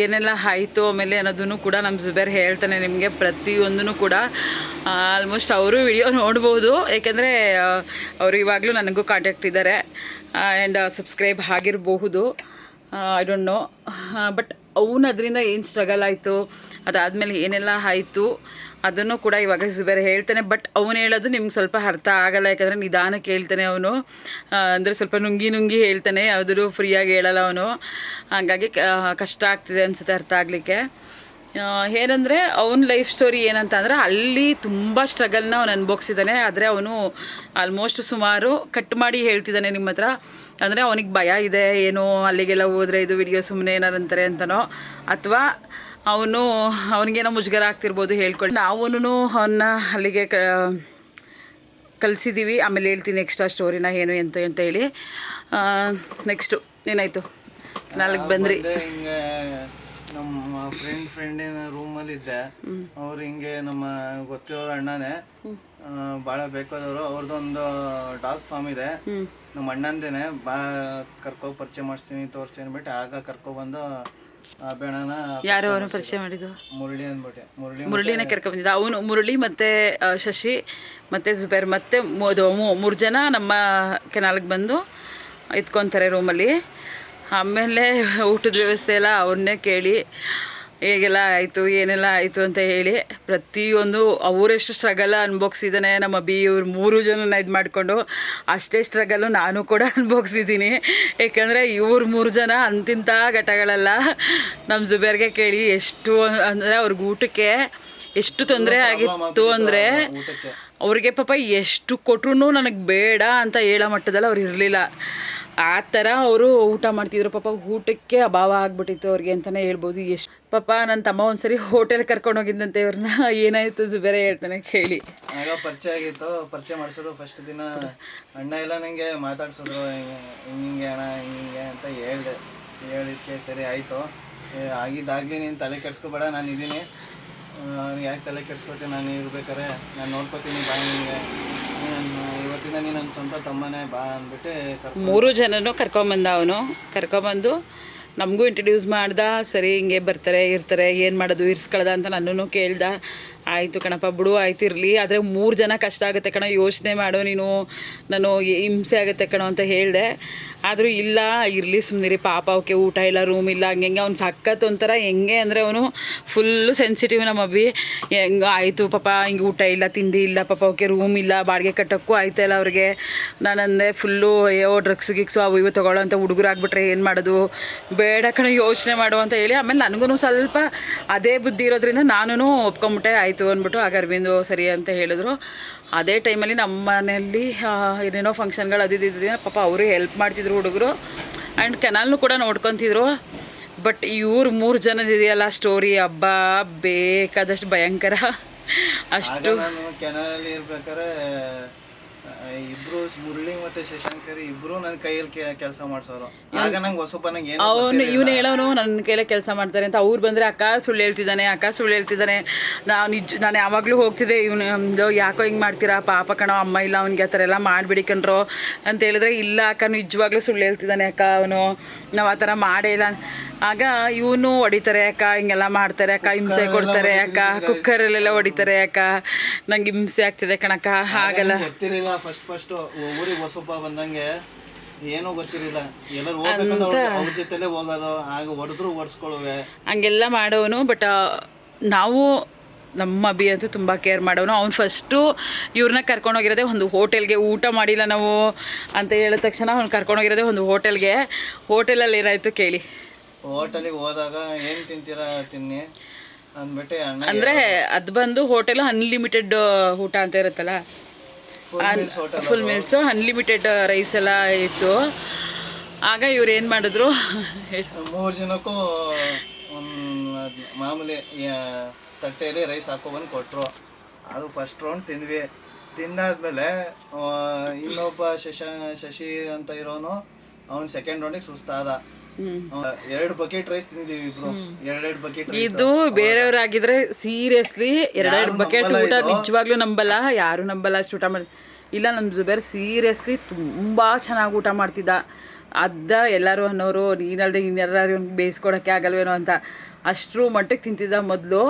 ಏನೆಲ್ಲ ಆಯಿತು ಆಮೇಲೆ ಅನ್ನೋದನ್ನು ಕೂಡ ನಮ್ಮ ಜುಬೇರ್ ಹೇಳ್ತಾನೆ ನಿಮಗೆ. ಪ್ರತಿಯೊಂದೂ ಕೂಡ ಆಲ್ಮೋಸ್ಟ್ ಅವರು ವಿಡಿಯೋ ನೋಡ್ಬೋದು, ಏಕೆಂದರೆ ಅವರು ಇವಾಗಲೂ ನನಗೂ ಕಾಂಟ್ಯಾಕ್ಟ್ ಇದ್ದಾರೆ ಆ್ಯಂಡ್ ಸಬ್ಸ್ಕ್ರೈಬ್ ಆಗಿರಬಹುದು, ಐ ಡೋಂಟ್ ನೋ. ಬಟ್ ಅವನು ಅದರಿಂದ ಏನು ಸ್ಟ್ರಗಲ್ ಆಯಿತು, ಅದಾದಮೇಲೆ ಏನೆಲ್ಲ ಆಯಿತು ಅದನ್ನು ಕೂಡ ಇವಾಗ ಜುಬೇರ್ ಹೇಳ್ತಾನೆ. ಬಟ್ ಅವನು ಹೇಳೋದು ನಿಮ್ಗೆ ಸ್ವಲ್ಪ ಅರ್ಥ ಆಗಲ್ಲ, ಯಾಕಂದರೆ ನಿಧಾನಕ್ಕೆ ಹೇಳ್ತಾನೆ ಅವನು, ಅಂದರೆ ಸ್ವಲ್ಪ ನುಂಗಿ ಹೇಳ್ತಾನೆ, ಯಾವುದೂ ಫ್ರೀಯಾಗಿ ಹೇಳಲ್ಲ ಅವನು. ಹಾಗಾಗಿ ಕಷ್ಟ ಆಗ್ತಿದೆ ಅನಿಸುತ್ತೆ ಅರ್ಥ ಆಗಲಿಕ್ಕೆ. ಏನಂದರೆ ಅವನ ಲೈಫ್ ಸ್ಟೋರಿ ಏನಂತ ಅಂದರೆ, ಅಲ್ಲಿ ತುಂಬ ಸ್ಟ್ರಗಲ್ನ ಅವನು ಅನುಭವಿಸಿದ್ದಾನೆ. ಆದರೆ ಅವನು ಆಲ್ಮೋಸ್ಟ್ ಸುಮಾರು ಕಟ್ ಮಾಡಿ ಹೇಳ್ತಿದ್ದಾನೆ ನಿಮ್ಮ ಹತ್ರ. ಅಂದರೆ ಅವನಿಗೆ ಭಯ ಇದೆ, ಏನೋ ಅಲ್ಲಿಗೆಲ್ಲ ಹೋದರೆ ಇದು ವಿಡಿಯೋ ಸುಮ್ಮನೆ ಏನಾರಂತಾರೆ ಅಂತನೋ, ಅಥವಾ ಅವನಿಗೇನೋ ಮುಜುಗರ ಆಗ್ತಿರ್ಬೋದು ಹೇಳ್ಕೊಂಡು. ನಾವು ಅವನ್ನ ಅಲ್ಲಿಗೆ ಕಳಿಸಿದ್ದೀವಿ. ಆಮೇಲೆ ಹೇಳ್ತೀನಿ ನೆಕ್ಸ್ಟ್ ಆ ಸ್ಟೋರಿನ ಏನು ಅಂತ ಹೇಳಿ. ನೆಕ್ಸ್ಟು ಏನಾಯಿತು? 4 ಬಂದ್ರಿ. ಹಿಂಗೆ ನಮ್ಮ ಫ್ರೆಂಡಿನ ರೂಮಲ್ಲಿ ಇದ್ದೆ. ಅವ್ರು ಹಿಂಗೆ ನಮ್ಮ ಗೊತ್ತಿರೋರು ಅಣ್ಣನೇ, ಭಾಳ ಬೇಕಾದವರು. ಅವ್ರದ್ದೊಂದು ಡಾಗ್ ಫಾರ್ಮ್ ಇದೆ, ನಮ್ಮ ಅಣ್ಣಂದೇನೆ. ಕರ್ಕೊ ಪರಿಚಯ ಮಾಡಿಸ್ತೀನಿ, ತೋರಿಸ್ತೀನಿ ಅಂದ್ಬಿಟ್ಟು ಆಗ ಕರ್ಕೊಬಂದು ಬೇಡನ. ಯಾರು ಅವನು ಪರಿಚಯ ಮಾಡಿದ್ದು? ಮುರಳಿ ಅಂದ್ಬಿಟ್ಟೆ. ಮುರಳಿನ ಕರ್ಕೊಂಡ್ಬಂದಿದ್ದ ಅವನು. ಮುರಳಿ ಮತ್ತು ಶಶಿ ಮತ್ತು ಜುಬೇರ್ ಮತ್ತು 3 ಜನ ನಮ್ಮ ಕೆನಾಲ್ಗೆ ಬಂದು ಇದ್ಕೊತಾರೆ ರೂಮಲ್ಲಿ. ಆಮೇಲೆ ಊಟದ ವ್ಯವಸ್ಥೆ ಎಲ್ಲ ಅವ್ರನ್ನೇ ಕೇಳಿ ಹೇಗೆಲ್ಲ ಆಯಿತು ಏನೆಲ್ಲ ಆಯಿತು ಅಂತ ಹೇಳಿ ಪ್ರತಿಯೊಂದು ಅವರೆಷ್ಟು ಸ್ಟ್ರಗಲ್ ಅನುಭವಿಸಿದ್ದಾನೆ ನಮ್ಮ ಇವ್ರು 3 ಜನನ ಇದು ಮಾಡಿಕೊಂಡು. ಅಷ್ಟೇ ಸ್ಟ್ರಗಲ್ಲು ನಾನು ಕೂಡ ಅನುಭವಿಸಿದ್ದೀನಿ. ಏಕೆಂದರೆ ಇವ್ರು 3 ಜನ ಅಂತಿಂಥ ಘಟಗಳೆಲ್ಲ ನಮ್ಮ ಜುಬೇರ್ಗೆ ಕೇಳಿ ಎಷ್ಟು ಅಂದರೆ ಅವ್ರಿಗೆ ಊಟಕ್ಕೆ ಎಷ್ಟು ತೊಂದರೆ ಆಗಿತ್ತು ಅಂದರೆ, ಅವ್ರಿಗೆ ಪಾಪ ಎಷ್ಟು ಕೊಟ್ಟರು ನನಗೆ ಬೇಡ ಅಂತ ಹೇಳೋ ಮಟ್ಟದಲ್ಲಿ ಅವ್ರು ಇರಲಿಲ್ಲ. ಆ ಥರ ಅವರು ಊಟ ಮಾಡ್ತಿದ್ರು. ಪಾಪ ಊಟಕ್ಕೆ ಅಭಾವ ಆಗ್ಬಿಟ್ಟಿತ್ತು ಅವ್ರಿಗೆ ಅಂತಲೇ ಹೇಳ್ಬೋದು. ಎಷ್ಟು ಪಾಪ ನನ್ನ ತಮ್ಮ ಒಂದ್ಸರಿ ಹೋಟೆಲ್ ಕರ್ಕೊಂಡು ಹೋಗಿದ್ದಂತೆ ಇವ್ರನ್ನ. ಏನಾಯಿತು ಜುಬೇರೆ ಹೇಳ್ತಾನೆ ಕೇಳಿ. ಆಗ ಪರಿಚಯ ಆಗಿತ್ತು. ಪರಿಚಯ ಮಾಡಿಸಿದ್ರು ಫಸ್ಟ್ ದಿನ. ಅಣ್ಣ ಎಲ್ಲ ನನಗೆ ಮಾತಾಡ್ಸಿದ್ರು, ಹಿಂಗೆ ಅಣ್ಣ ಹಿಂಗೆ ಅಂತ ಹೇಳಿದ್ದಕ್ಕೆ ಸರಿ ಆಯಿತು, ಆಗಿದ್ದಾಗಲಿ ನೀನು ತಲೆ ಕೆಡ್ಸ್ಕೊಬೇಡ, ನಾನು ಇದ್ದೀನಿ, ಯಾಕೆ ತಲೆ ಕೆಡ್ಸ್ಕೊತೀನಿ, ನಾನು ಇರ್ಬೇಕಾರೆ ನಾನು ನೋಡ್ಕೋತೀನಿ, ಬಾ ನಿನಗೆ, ಇವತ್ತಿಂದ ನೀನು ನನ್ನ ಸ್ವಂತ ತಮ್ಮನೇ ಬಾ ಅಂದ್ಬಿಟ್ಟು 3 ಜನನೂ ಕರ್ಕೊಂಬಂದ. ಅವನು ಕರ್ಕೊಂಬಂದು ನಮಗೂ ಇಂಟ್ರಡ್ಯೂಸ್ ಮಾಡ್ದ. ಸರಿ ಹಿಂಗೆ ಬರ್ತಾರೆ ಇರ್ತಾರೆ, ಏನು ಮಾಡೋದು ಇರ್ಸ್ಕೊಳ್ದ ಅಂತ ನನ್ನೂ ಕೇಳ್ದ. ಆಯಿತು ಕಣಪ್ಪ ಬಿಡು, ಆಯ್ತು ಇರಲಿ, ಆದರೆ 3 ಜನ ಕಷ್ಟ ಆಗುತ್ತೆ ಕಣ, ಯೋಚನೆ ಮಾಡು ನೀನು, ನಾನು ಹಿಂಸೆ ಆಗುತ್ತೆ ಕಣೋ ಅಂತ ಹೇಳಿದೆ. ಆದರೂ ಇಲ್ಲ ಇರಲಿ ಸುಮ್ಮನಿರಿ, ಪಾಪ ಅವಕ್ಕೆ ಊಟ ಇಲ್ಲ, ರೂಮ್ ಇಲ್ಲ, ಹಂಗೆ ಅವ್ನು ಸಖತ್ ಒಂಥರ ಹೆಂಗೆ ಅಂದರೆ ಅವನು ಫುಲ್ಲು ಸೆನ್ಸಿಟಿವ್ ನಮ್ಮ ಅಬ್ಬಿ. ಹೆಂಗೆ ಆಯಿತು ಪಾಪ, ಹಿಂಗೆ ಊಟ ಇಲ್ಲ ತಿಂಡಿ ಇಲ್ಲ, ಪಾಪ ಅವಕ್ಕೆ ರೂಮ್ ಇಲ್ಲ, ಬಾಡಿಗೆ ಕಟ್ಟೋಕ್ಕೂ ಆಯ್ತಾಯಿಲ್ಲ ಅವ್ರಿಗೆ. ನಾನಂದೆ ಫುಲ್ಲು ಅಯ್ಯೋ ಡ್ರಗ್ಸ್ ಗಿಕ್ಸು ಅವು ಇವು ತೊಗೊಳ್ಳೋ ಅಂತ ಹುಡುಗರು ಆಗ್ಬಿಟ್ರೆ ಏನು ಮಾಡೋದು, ಬೇಡ ಕಣ ಯೋಚನೆ ಮಾಡು ಅಂತ ಹೇಳಿ. ಆಮೇಲೆ ನನಗೂ ಸ್ವಲ್ಪ ಅದೇ ಬುದ್ಧಿ ಇರೋದ್ರಿಂದ ನಾನು ಒಪ್ಕೊಂಬಿಟ್ಟೆ. ಆಯಿತು ಅಂದ್ಬಿಟ್ಟು ಆಗ ಅರವಿಂದು ಸರಿ ಅಂತ ಹೇಳಿದ್ರು. ಅದೇ ಟೈಮಲ್ಲಿ ನಮ್ಮ ಮನೆಯಲ್ಲಿ ಏನೇನೋ ಫಂಕ್ಷನ್ಗಳು ಅದು ಇದ್ದಿದ್ದರಿಂದ ಪಾಪ ಅವರು ಹೆಲ್ಪ್ ಮಾಡ್ತಿದ್ರು ಹುಡುಗರು, ಆ್ಯಂಡ್ ಕೆನಾಲ್ನು ಕೂಡ ನೋಡ್ಕೊತಿದ್ರು. ಬಟ್ ಇವ್ರು 3 ಜನದಿದೆಯಲ್ಲ ಸ್ಟೋರಿ, ಹಬ್ಬ ಬೇಕಾದಷ್ಟು ಭಯಂಕರ. ಅಷ್ಟು ನಾನು ಕೆನಾಲಲ್ಲಿ ಇರ್ಬೇಕಾದ್ರೆ ಇಬ್ರು ಮುರಳಿ ಮತ್ತೆ ಶಶಾಂಕ್ ಸೇರಿ ಇಬ್ರು ನನ್ನ ಕೈಯಲ್ಲಿ ಕೆಲಸ ಮಾಡ್ಸೋರು. ಆಗ ನಂಗೆ ಹೊಸಪ್ಪ ನಂಗೆ ಏನು ಅವನು ಇವನು ಹೇಳೋನು ನನ್ನ ಕೈಲೇ ಕೆಲಸ ಮಾಡ್ತಾರೆ ಅಂತ. ಅವ್ರು ಬಂದರೆ ಅಕ್ಕ ಸುಳ್ಳು ಹೇಳ್ತಿದ್ದಾನೆ ನಾನು ಯಾವಾಗಲೂ ಹೋಗ್ತಿದ್ದೆ ಇವನು ಯಾಕೋ ಹಿಂಗೆ ಮಾಡ್ತೀರಾ ಪಾಪ ಕಣೋ ಅಮ್ಮ ಇಲ್ಲ ಅವ್ನಿಗೆ ಆ ಥರ ಎಲ್ಲ ಮಾಡಿಬಿಡಿ ಕಣ್ರೋ ಅಂತ ಹೇಳಿದ್ರೆ, ಇಲ್ಲ ಅಕ್ಕ ನಿಜವಾಗ್ಲೂ ಸುಳ್ಳು ಹೇಳ್ತಿದ್ದಾನೆ ಅಕ್ಕ ಅವನು, ನಾವು ಆ ಥರ ಮಾಡೇ ಇಲ್ಲ. ಆಗ ಇವನು ಹೊಡಿತಾರೆ ಅಕ್ಕ, ಹಿಂಗೆಲ್ಲ ಮಾಡ್ತಾರೆ ಅಕ್ಕ, ಹಿಂಸೆ ಕೊಡ್ತಾರೆ ಅಕ್ಕ, ಕುಕ್ಕರಲ್ಲೆಲ್ಲ ಹೊಡಿತಾರೆ ಅಕ್ಕ, ನಂಗೆ ಹಿಂಸೆ ಆಗ್ತಿದೆ ಕಣಕ್ಕ, ಹಾಗಲ್ಲ ಗೊತ್ತಿರಲಿಲ್ಲ. ಫಸ್ಟ್ ಊರಿಗೆ ಹೊಸಪ್ಪ ಬಂದಂಗೆ ಏನೂ ಗೊತ್ತಿರಲಿಲ್ಲ. ಎಲ್ಲರೂ ಹೋಗ್ಬೇಕಂತ ಅವ್ರ ಜೊತೆಲೇ ಹೋಗೋದು, ಆಗ ಹೊಡೆದ್ರು ಓಡಿಸ್ಕೊಳ್ಳುವೆ ಹಂಗೆಲ್ಲ ಮಾಡೋನು. ಬಟ್ ನಾವು ನಮ್ಮ ಅಭಿ ಅಂತೂ ತುಂಬ ಕೇರ್ ಮಾಡೋನು. ಅವ್ನು ಫಸ್ಟು ಇವ್ರನ್ನ ಕರ್ಕೊಂಡೋಗಿರೋದೆ ಒಂದು ಹೋಟೆಲ್ಗೆ, ಊಟ ಮಾಡಿಲ್ಲ ನಾವು ಅಂತ ಹೇಳಿದ ತಕ್ಷಣ ಅವ್ನು ಕರ್ಕೊಂಡೋಗಿರೋದೆ ಒಂದು ಹೋಟೆಲಲ್ಲಿ ಏನಾಯಿತು ಕೇಳಿ. ಹೋಟೆಲಿಗೆ ಹೋದಾಗ ಏನು ತಿಂತೀರಾ ತಿನ್ನಿ ಅಂದ್ಬಿಟ್ಟು ಅಣ್ಣ ಅಂದರೆ ಅದು ಬಂದು ಹೋಟೆಲ್ ಅನ್ಲಿಮಿಟೆಡ್ ಊಟ ಅಂತ ಇರುತ್ತಲ್ಲ, ಫುಲ್ ಮೀಲ್ಸು ಅನ್ಲಿಮಿಟೆಡ್ ರೈಸ್ ಎಲ್ಲ ಇತ್ತು. ಆಗ ಇವ್ರು ಏನು ಮಾಡಿದ್ರು, 3 ಜನಕ್ಕೂ ಮಾಮೂಲಿ ತಟ್ಟೆಯಲ್ಲಿ ರೈಸ್ ಹಾಕೊಬಂದು ಕೊಟ್ಟರು. ಅದು ಫಸ್ಟ್ ರೌಂಡ್ ತಿಂದ್ವಿ. ತಿಂದಾದ್ಮೇಲೆ ಇನ್ನೊಬ್ಬ ಶಶಿ ಅಂತ ಇರೋನು ಅವ್ನು ಸೆಕೆಂಡ್ ರೌಂಡಿಗೆ ಸುಸ್ತಾದ. 2 ಬಕೆಟ್ ರೈಸ್ ತಿಂದಿದ್ದೀವಿ ಇಬ್ರು, 2 ಬಕೆಟ್. ಇದು ಬೇರೆಯವ್ರಾಗಿದ್ರೆ ಸೀರಿಯಸ್ಲಿ 2 ಬಕೆಟ್ ಊಟ ನಿಜವಾಗ್ಲೂ ನಂಬಲ್ಲ, ಯಾರು ನಂಬಲ್ಲ ಅಷ್ಟು ಊಟ ಮಾಡಿ. ಇಲ್ಲ ನಮ್ಮ ಜುಬೇರ್ ಸೀರಿಯಸ್ಲಿ ತುಂಬ ಚೆನ್ನಾಗಿ ಊಟ ಮಾಡ್ತಿದ್ದ. ಎಲ್ಲರೂ ಅನ್ನೋರು ನೀನಲ್ದೆ ಇನ್ನೆಲ್ಲರೂ ಬೇಯಿಸ್ಕೊಡೋಕ್ಕೆ ಆಗಲ್ವೇನೋ ಅಂತ, ಅಷ್ಟರ ಮಟ್ಟಿಗೆ ತಿಂತಿದ್ದ ಮೊದಲು.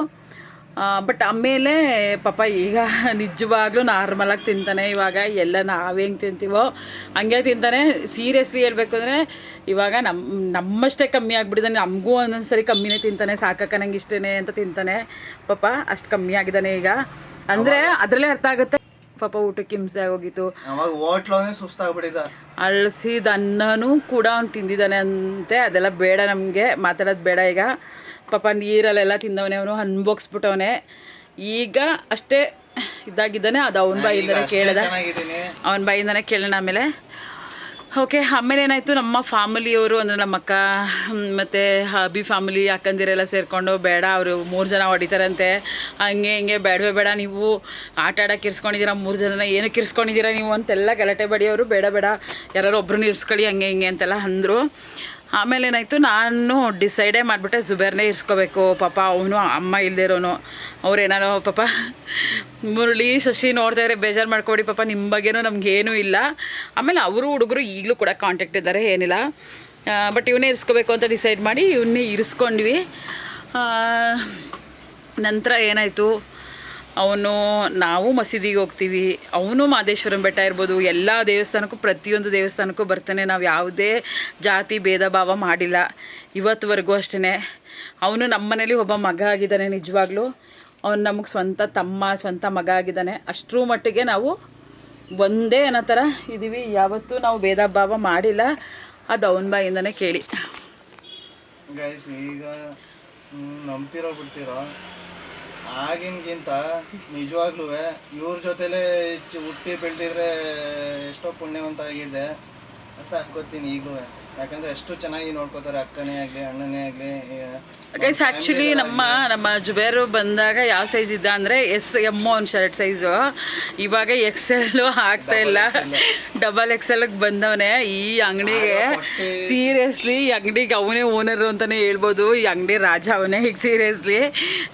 ಬಟ್ ಆಮೇಲೆ ಪಾಪ ಈಗ ನಿಜವಾಗ್ಲೂ ನಾರ್ಮಲಾಗಿ ತಿಂತಾನೆ. ಇವಾಗ ಎಲ್ಲ ನಾವೇ ಹೆಂಗೆ ತಿಂತೀವೋ ಹಂಗೆ ತಿಂತಾನೆ. ಸೀರಿಯಸ್ಲಿ ಹೇಳ್ಬೇಕು ಅಂದರೆ ಇವಾಗ ನಮ್ಮಷ್ಟೇ ಕಮ್ಮಿ ಆಗಿಬಿಟ್ಟಿದ್ದಾನೆ. ನಮಗೂ ಒಂದೊಂದು ಸರಿ ಕಮ್ಮಿನೇ ತಿಂತಾನೆ, ಸಾಕಕ್ಕ ನಂಗೆ ಇಷ್ಟೇ ಅಂತ ತಿಂತಾನೆ ಪಾಪ. ಅಷ್ಟು ಕಮ್ಮಿ ಆಗಿದ್ದಾನೆ ಈಗ. ಅಂದರೆ ಅದರಲ್ಲೇ ಅರ್ಥ ಆಗುತ್ತೆ ಪಾಪ ಊಟಕ್ಕೆ ಹಿಂಸೆ ಆಗೋಗಿತ್ತು. ಅಳಸಿದ ಅನ್ನನೂ ಕೂಡ ಅವ್ನು ತಿಂದಿದ್ದಾನೆ ಅಂತೆ. ಅದೆಲ್ಲ ಬೇಡ ನಮಗೆ ಮಾತಾಡೋದು ಬೇಡ ಈಗ. ಪಾಪ ನೀರಲ್ಲೆಲ್ಲ ತಿಂದವನೇ, ಅವನು ಅನ್ಬೋಗಿಸ್ಬಿಟ್ಟವನೇ. ಈಗ ಅಷ್ಟೇ ಇದಾಗಿದ್ದಾನೆ. ಅದು ಅವನ ಬಾಯಿಂದನೇ ಕೇಳೋಣ ಆಮೇಲೆ. ಓಕೆ, ಆಮೇಲೆ ಏನಾಯಿತು, ನಮ್ಮ ಫ್ಯಾಮಿಲಿಯವರು ಅಂದರೆ ನಮ್ಮ ಅಕ್ಕ ಮತ್ತು ಅಭಿ ಫ್ಯಾಮಿಲಿ ಅಕ್ಕಂದಿರೆಲ್ಲ ಸೇರಿಕೊಂಡು ಬೇಡ ಅವರು 3 ಜನ ಹೊಡಿತಾರಂತೆ, ಹಂಗೆ ಬೇಡವೇ ಬೇಡ, ನೀವು ಆಟ ಆಡೋಕೆ ಇರಿಸ್ಕೊಂಡಿದ್ದೀರಾ 3 ಜನನ, ಏನಕ್ಕೆ ಇರಿಸ್ಕೊಂಡಿದ್ದೀರಾ ನೀವು ಅಂತೆಲ್ಲ ಗಲಾಟೆ ಬಡಿಯೋರು. ಬೇಡ ಯಾರು ಒಬ್ಬರನ್ನ ಇರಿಸ್ಕೊಳ್ಳಿ ಹಿಂಗೆ ಅಂತೆಲ್ಲ ಅಂದರು. ಆಮೇಲೆ ಏನಾಯಿತು, ನಾನು ಡಿಸೈಡೇ ಮಾಡಿಬಿಟ್ಟೆ ಜುಬೇರ್ನೇ ಇರಿಸ್ಕೋಬೇಕು. ಪಾಪ ಅವನು ಅಮ್ಮ ಇಲ್ಲದೇ ಇರೋನು. ಅವ್ರೇನಾರೋ ಪಾಪ ಮುರಳಿ ಶಶಿ ನೋಡ್ತಾ ಇದ್ರೆ ಬೇಜಾರು ಮಾಡ್ಕೊಡಿ ಪಾಪ, ನಿಮ್ಮ ಬಗ್ಗೆನೂ ನಮಗೇನೂ ಇಲ್ಲ. ಆಮೇಲೆ ಅವರು ಹುಡುಗರು ಈಗಲೂ ಕೂಡ ಕಾಂಟ್ಯಾಕ್ಟ್ ಇದ್ದಾರೆ, ಏನಿಲ್ಲ. ಬಟ್ ಇವನ್ನೇ ಇರಿಸ್ಕೋಬೇಕು ಅಂತ ಡಿಸೈಡ್ ಮಾಡಿ ಇವನ್ನೇ ಇರಿಸ್ಕೊಂಡ್ವಿ. ನಂತರ ಏನಾಯಿತು, ನಾವು ಮಸೀದಿಗೆ ಹೋಗ್ತೀವಿ, ಅವನು ಮಾದೇಶ್ವರನ ಬೆಟ್ಟ ಇರ್ಬೋದು, ಎಲ್ಲ ದೇವಸ್ಥಾನಕ್ಕೂ ಪ್ರತಿಯೊಂದು ದೇವಸ್ಥಾನಕ್ಕೂ ಬರ್ತಾನೆ. ನಾವು ಯಾವುದೇ ಜಾತಿ ಭೇದ ಭಾವ ಮಾಡಿಲ್ಲ ಇವತ್ತುವರೆಗೂ ಅಷ್ಟೇ. ಅವನು ನಮ್ಮ ಮನೇಲಿ ಒಬ್ಬ ಮಗ ಆಗಿದ್ದಾನೆ, ನಿಜವಾಗ್ಲೂ ಅವ್ನು ನಮಗೆ ಸ್ವಂತ ಮಗ ಆಗಿದ್ದಾನೆ. ಅಷ್ಟರ ಮಟ್ಟಿಗೆ ನಾವು ಒಂದೇ ಅನ್ನೋ ಥರ ಇದ್ದೀವಿ. ಯಾವತ್ತೂ ನಾವು ಭೇದ ಭಾವ ಮಾಡಿಲ್ಲ. ಅದು ಅವನ ಬಾಯಿಂದನೇ ಕೇಳಿ. ಗೈಸ್, ಈಗ ನಂಬ್ತಿರೋ ಬಿಡ್ತಿರೋ, ಆಗಿನ್ಗಿಂತ ನಿಜವಾಗ್ಲೂ ಇವ್ರ ಜೊತೆಲೇ ಹುಟ್ಟಿ ಬೆಳೆದಿದ್ರೆ ಎಷ್ಟೋ ಪುಣ್ಯವಂತ ಆಗಿದೆ ಅಂತ ಅನ್ಕೋತೀನಿ ಈಗಲೂ. ಯಾಕಂದರೆ ಎಷ್ಟು ಚೆನ್ನಾಗಿ ನೋಡ್ಕೋತಾರೆ, ಅಕ್ಕನೇ ಆಗಲಿ ಅಣ್ಣನೇ ಆಗಲಿ. ಗೈಸ್, ಆ್ಯಕ್ಚುಲಿ ನಮ್ಮ ಜುಬೇರು ಬಂದಾಗ ಯಾವ ಸೈಜ್ ಇದ್ದ ಅಂದರೆ SM ಒಂದು ಶರ್ಟ್ ಸೈಜು. ಇವಾಗ XL ಆಗ್ತಾ ಇಲ್ಲ, XXL ಬಂದವನೇ ಈ ಅಂಗಡಿಗೆ. ಸೀರಿಯಸ್ಲಿ ಈ ಅಂಗಡಿಗೆ ಅವನೇ ಓನರು ಅಂತಲೇ ಹೇಳ್ಬೋದು. ಈ ಅಂಗಡಿ ರಾಜ ಅವನೇ ಈಗ ಸೀರಿಯಸ್ಲಿ.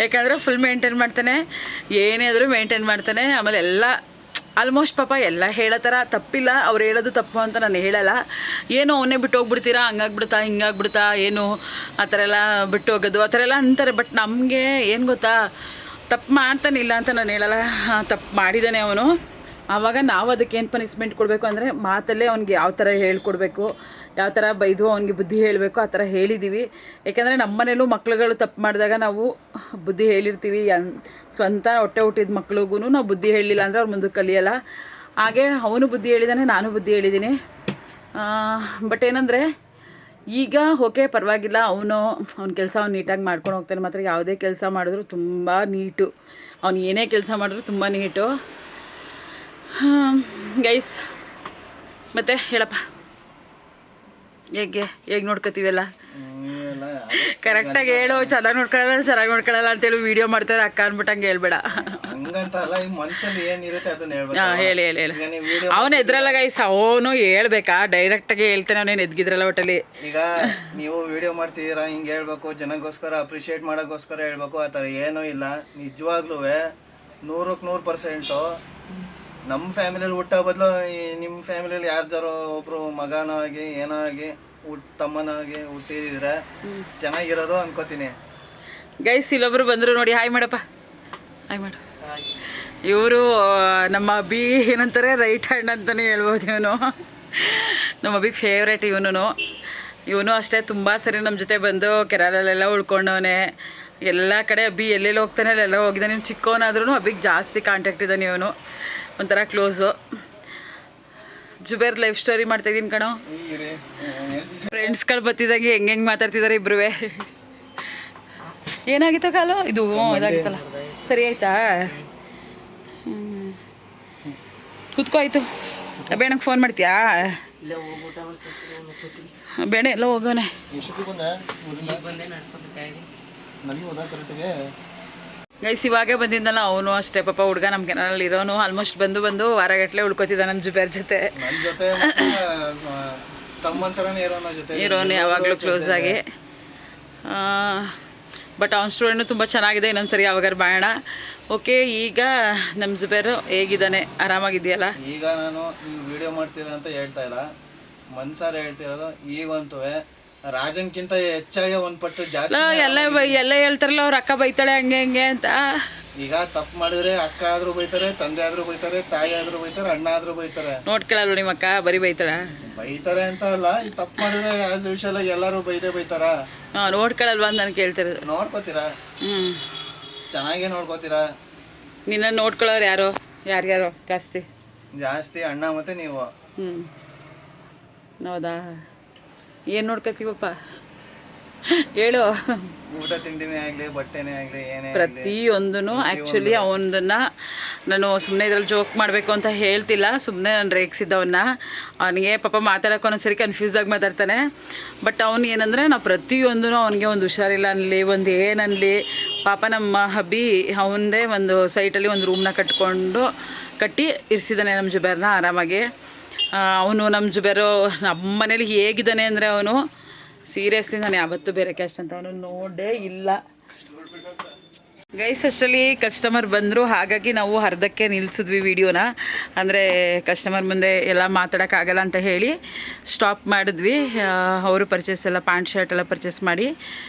ಯಾಕಂದರೆ ಫುಲ್ ಮೇಂಟೈನ್ ಮಾಡ್ತಾನೆ, ಏನೇ ಆದರೂ ಮೇಂಟೈನ್ ಮಾಡ್ತಾನೆ. ಆಮೇಲೆ ಎಲ್ಲ ಆಲ್ಮೋಸ್ಟ್ ಪಾಪ ಎಲ್ಲ ಹೇಳೋ ಥರ ತಪ್ಪಿಲ್ಲ, ಅವ್ರು ಹೇಳೋದು ತಪ್ಪು ಅಂತ ನಾನು ಹೇಳಲ್ಲ. ಏನು ಅವನ್ನೇ ಬಿಟ್ಟು ಹೋಗ್ಬಿಡ್ತೀರಾ, ಹಂಗಾಗ್ಬಿಡ್ತಾ ಹಿಂಗಾಗ್ಬಿಡ್ತಾ, ಏನು ಆ ಥರ ಎಲ್ಲ ಬಿಟ್ಟು ಹೋಗೋದು ಆ ಥರ ಎಲ್ಲ ಅಂತಾರೆ. ಬಟ್ ನಮಗೆ ಏನು ಗೊತ್ತಾ, ತಪ್ಪು ಮಾಡ್ತಾನಿಲ್ಲ ಅಂತ ನಾನು ಹೇಳಲ್ಲ, ತಪ್ಪು ಮಾಡಿದ್ದಾನೆ ಅವನು. ಆವಾಗ ನಾವು ಅದಕ್ಕೇನು ಪನಿಷ್ಮೆಂಟ್ ಕೊಡಬೇಕು ಅಂದರೆ ಮಾತಲ್ಲೇ ಅವ್ನಿಗೆ ಯಾವ ಥರ ಹೇಳ್ಕೊಡ್ಬೇಕು, ಯಾವ ಥರ ಬೈದು ಅವ್ನಿಗೆ ಬುದ್ಧಿ ಹೇಳಬೇಕು ಆ ಥರ ಹೇಳಿದ್ದೀವಿ. ಯಾಕೆಂದರೆ ನಮ್ಮ ಮನೇಲೂ ಮಕ್ಳುಗಳು ತಪ್ಪು ಮಾಡಿದಾಗ ನಾವು ಬುದ್ಧಿ ಹೇಳಿರ್ತೀವಿ. ಸ್ವಂತ ಹೊಟ್ಟೆ ಹುಟ್ಟಿದ ಮಕ್ಳಿಗೂ ನಾವು ಬುದ್ಧಿ ಹೇಳಲಿಲ್ಲ ಅಂದರೆ ಅವ್ರು ಮುಂದಕ್ಕೆ ಕಲಿಯಲ್ಲ. ಹಾಗೆ ಅವನು ಬುದ್ಧಿ ಹೇಳಿದ್ದಾನೆ, ನಾನು ಬುದ್ಧಿ ಹೇಳಿದ್ದೀನಿ. ಬಟ್ ಏನಂದರೆ ಈಗ ಓಕೆ ಪರವಾಗಿಲ್ಲ, ಅವ್ನ ಕೆಲಸ ಅವ್ನು ನೀಟಾಗಿ ಮಾಡ್ಕೊಂಡು ಹೋಗ್ತಾನೆ. ಮಾತ್ರ ಯಾವುದೇ ಕೆಲಸ ಮಾಡಿದ್ರು ತುಂಬ ನೀಟು, ಅವ್ನು ಏನೇ ಕೆಲಸ ಮಾಡಿದ್ರು ತುಂಬ ನೀಟು. ಗೈಸ್, ಮತ್ತೆ ಹೇಳಪ್ಪ, ಹೇಗೆ ನೋಡ್ಕೋತೀವಲ್ಲ. ನೀವೆಲ್ಲ ಕರೆಕ್ಟಾಗಿ ಹೇಳು. ಚೆನ್ನಾಗಿ ನೋಡ್ಕೊಳ್ಳಲ್ಲ ಅಂತೇಳಿ ವಿಡಿಯೋ ಮಾಡ್ತಾರೆ ಅಕ್ಕ ಅಂದ್ಬಿಟ್ಟು ಹಂಗೆ ಹೇಳ್ಬೇಡ. ಹಂಗಂತ ಅಲ್ಲ, ಈ ಮನ್ಸಲ್ಲಿ ಏನಿರುತ್ತೆ ಅದನ್ನ ಹೇಳ್ಬೇಕು. ಹೇಳಿ ಅವನು ಎದ್ರಲ್ಲ ಗೈಸ್, ಅವನು ಹೇಳ್ಬೇಕಾ? ಡೈರೆಕ್ಟಾಗಿ ಹೇಳ್ತಾನೆ, ಅವನೇನು ಎದ್ಗಿದ್ರಲ್ಲ ಒಟ್ಟಲ್ಲಿ. ಈಗ ನೀವು ವಿಡಿಯೋ ಮಾಡ್ತಿದ್ದೀರಾ, ಹಿಂಗೆ ಹೇಳ್ಬೇಕು, ಜನಗೋಸ್ಕರ ಅಪ್ರಿಷಿಯೇಟ್ ಮಾಡೋಕ್ಕೋಸ್ಕರ ಹೇಳ್ಬೇಕು, ಆ ಥರ ಏನೂ ಇಲ್ಲ. ನಿಜವಾಗ್ಲೂ 100% ನಮ್ಮ ಫ್ಯಾಮಿಲಿಯಲ್ಲಿ ಹುಟ್ಟೋ ಬದಲು ನಿಮ್ಮ ಫ್ಯಾಮಿಲಿಯಲ್ಲಿ ಯಾರ್ದಾರೋ ಒಬ್ರು ಮಗನೋ ಆಗಿ ಏನೋ ಆಗಿ ತಮ್ಮನಾಗಿ ಹುಟ್ಟಿದ್ರೆ ಚೆನ್ನಾಗಿರೋದು ಅನ್ಕೋತೀನಿ. ಗೈಸ್ ಇಲ್ಲೊಬ್ರು ಬಂದರು ನೋಡಿ, ಹಾಯ್ ಮಾಡಪ್ಪ, ಹಾಯ್ ಮಾಡು. ಇವರು ನಮ್ಮ ಅಬ್ಬಿ ಏನಂತಾರೆ, ರೈಟ್ ಹ್ಯಾಂಡ್ ಅಂತಲೇ ಹೇಳ್ಬೋದು. ಇವನು ನಮ್ಮ ಅಬ್ಬಿಗೆ ಫೇವ್ರೇಟ್. ಇವನು ಅಷ್ಟೇ ತುಂಬ ಸರಿ ನಮ್ಮ ಜೊತೆ ಬಂದು ಕೆರಳಲ್ಲೆಲ್ಲ ಉಳ್ಕೊಂಡವನೆ. ಎಲ್ಲ ಕಡೆ ಅಬ್ಬಿ ಎಲ್ಲೆಲ್ಲಿ ಹೋಗ್ತಾನೆ ಅಲ್ಲೆಲ್ಲ ಹೋಗಿದ್ದಾನೆ. ನೀವು ಚಿಕ್ಕವನಾದ್ರೂ ಅಬ್ಬಿಗೆ ಜಾಸ್ತಿ ಕಾಂಟ್ಯಾಕ್ಟ್ ಇದ್ದಾನೆ. ಇವನು ಒಂಥರ ಕ್ಲೋಸು. ಜುಬೇರ್ ಲೈಫ್ ಸ್ಟೋರಿ ಮಾಡ್ತಾಯಿದ್ದೀನಿ ಕಣೋ. ಫ್ರೆಂಡ್ಸ್ಗಳು ಬತ್ತಿದಂಗೆ ಹೆಂಗೆ ಮಾತಾಡ್ತಿದ್ದಾರೆ ಇಬ್ರು. ಏನಾಗಿತ್ತು ಕಾಲು? ಇದು ಇದಾಗಿತ್ತಲ್ಲ, ಸರಿ ಆಯ್ತಾ? ಕೂತ್ಕೋ ಆಯಿತು. ಬೇಣಕ್ಕೆ ಫೋನ್ ಮಾಡ್ತೀಯಾ? ಬೇಡ ಎಲ್ಲ ಹೋಗೋಣ. ಗೈಸ್ ಇವಾಗೇ ಬಂದಿದ್ದಲ್ಲ ಅವನು ಅಷ್ಟೇ ಪಾಪ ಹುಡುಗ ನಮ್ಮ ಕೆನರಲ್ಲಿ ಇರೋನು. ಆಲ್ಮೋಸ್ಟ್ ಬಂದು ವಾರಗಟ್ಟಲೆ ಉಳ್ಕೋತಿದ್ದ ನಮ್ಮ ಜುಬೇರ್ ಜೊತೆ. ಇರೋನು ಯಾವಾಗಲೂ ಕ್ಲೋಸ್ ಆಗಿ. ಬಟ್ ಅವನ ಸ್ಟೂಡೆಂಟು ತುಂಬ ಚೆನ್ನಾಗಿದೆ. ಇನ್ನೊಂದ್ಸರಿ ಯಾವಾಗಾರು ಬಾಯೋಣ. ಓಕೆ, ಈಗ ನಮ್ಮ ಜುಬೇರು ಹೇಗಿದ್ದಾನೆ? ಆರಾಮಾಗಿದೆಯಲ್ಲ? ಈಗ ನಾನು ನೀವು ವಿಡಿಯೋ ಮಾಡ್ತೀರಾ ಅಂತ ಹೇಳ್ತಾ ಇಲ್ಲ, ಮನ್ಸಾರೆ ಹೇಳ್ತಿರೋದು. ಈಗಂತೂ ರಾಜನ್ಕಿಂತ ಹೆಚ್ಚಾಗಿ ಒಂದು ಪಟ್ಟು ಜಾಸ್ತಿ ಎಲ್ಲ ಹೇಳ್ತಾರಲ್ಲ, ಅವ್ರ ಅಕ್ಕ ಬೈತಾಳೆ ಹಂಗೆ ಹಂಗೆ ಅಂತ. ಈಗ ತಪ್ಪು ಮಾಡಿದ್ರೆ ಅಕ್ಕ ಆದ್ರೂ ಬೈತಾರೆ, ತಂದೆ ಆದ್ರೂ ಬೈತಾರೆ, ತಾಯಿ ಆದ್ರೂ ಬೈತಾರೆ, ಅಣ್ಣ ಆದ್ರೂ ಬೈತಾರೆ. ನೋಡ್ಕೊಳ್ಳಲ್ಲ ನಿಮ್ಮ ಅಕ್ಕ ಬರೀ ಬೈತಾರೆ ಅಂತ ಅಲ್ಲ, ಈ ತಪ್ಪು ಮಾಡಿದ್ರೆ ಆಸ್ ಯೂಶುವಲ್ ಎಲ್ಲರೂ ಬೈತಾರ. ನೋಡ್ಕೊಳ್ಳಲ್ವಾ ಅಂತ ನಾನು ಕೇಳ್ತಿರೋದು. ನೋಡ್ಕೋತೀರಾ? ಚೆನ್ನಾಗೇ ನೋಡ್ಕೋತೀರಾ? ನಿನ್ನ ನೋಡ್ಕೊಳ್ಳೋರು ಯಾರ್ಯಾರೋ ಜಾಸ್ತಿ ಅಣ್ಣ ಮತ್ತೆ ನೀವು. ಹೌದಾ? ಏನು ನೋಡ್ಕೊತೀವಪ್ಪ ಹೇಳು. ಊಟ ತಿಂಡಿನೇ ಆಗಲಿ, ಬಟ್ಟೆನೇ ಆಗಲಿ, ಏನೇ ಪ್ರತಿಯೊಂದೂ ಆ್ಯಕ್ಚುಲಿ ಅವನದನ್ನು ನಾನು ಸುಮ್ಮನೆ ಇದ್ರಲ್ಲಿ ಜೋಕ್ ಮಾಡಬೇಕು ಅಂತ ಹೇಳ್ತಿಲ್ಲ, ಸುಮ್ಮನೆ ನಾನು ರೇಗಿಸಿದ್ದವನ್ನ. ಅವನಿಗೆ ಪಾಪ ಮಾತಾಡೋಕೆ ಒಂದೊಂದ್ಸರಿ ಕನ್ಫ್ಯೂಸ್ ಆಗಿ ಮಾತಾಡ್ತಾನೆ. ಬಟ್ ಅವ್ನು ಏನಂದರೆ ನಾವು ಪ್ರತಿಯೊಂದೂ ಅವನಿಗೆ ಒಂದು ಹುಷಾರಿಲ್ಲ ಅನ್ನಲಿ, ಒಂದು ಏನನ್ನಲಿ, ಪಾಪ ನಮ್ಮ ಹಬ್ಬಿ ಅವನದೇ ಒಂದು ಸೈಟಲ್ಲಿ ಒಂದು ರೂಮ್ನ ಕಟ್ಟಿ ಇರಿಸಿದ್ದಾನೆ ನಮ್ಮ ಜುಬೇರ್ನ ಆರಾಮಾಗಿ. ಅವನು ನಮ್ಮ ಜುಬೇರು ನಮ್ಮ ಮನೇಲಿ ಹೇಗಿದ್ದಾನೆ ಅಂದರೆ, ಅವನು ಸೀರಿಯಸ್ಲಿ ನಾನು ಯಾವತ್ತೂ ಬೇರೆ ಕ್ಯಾಸ್ಟ್ ಅಂತ ಅವನು ನೋಡೇ ಇಲ್ಲ. ಗೈಸ್ ಅಷ್ಟರಲ್ಲಿ ಕಸ್ಟಮರ್ ಬಂದರು, ಹಾಗಾಗಿ ನಾವು ಅರ್ಧಕ್ಕೆ ನಿಲ್ಲಿಸಿದ್ವಿ ವಿಡಿಯೋನ. ಅಂದರೆ ಕಸ್ಟಮರ್ ಮುಂದೆ ಎಲ್ಲ ಮಾತಾಡೋಕ್ಕಾಗಲ್ಲ ಅಂತ ಹೇಳಿ ಸ್ಟಾಪ್ ಮಾಡಿದ್ವಿ. ಅವರು ಪರ್ಚೇಸ್ ಎಲ್ಲ ಪ್ಯಾಂಟ್ ಶರ್ಟ್ ಎಲ್ಲ ಪರ್ಚೇಸ್ ಮಾಡಿ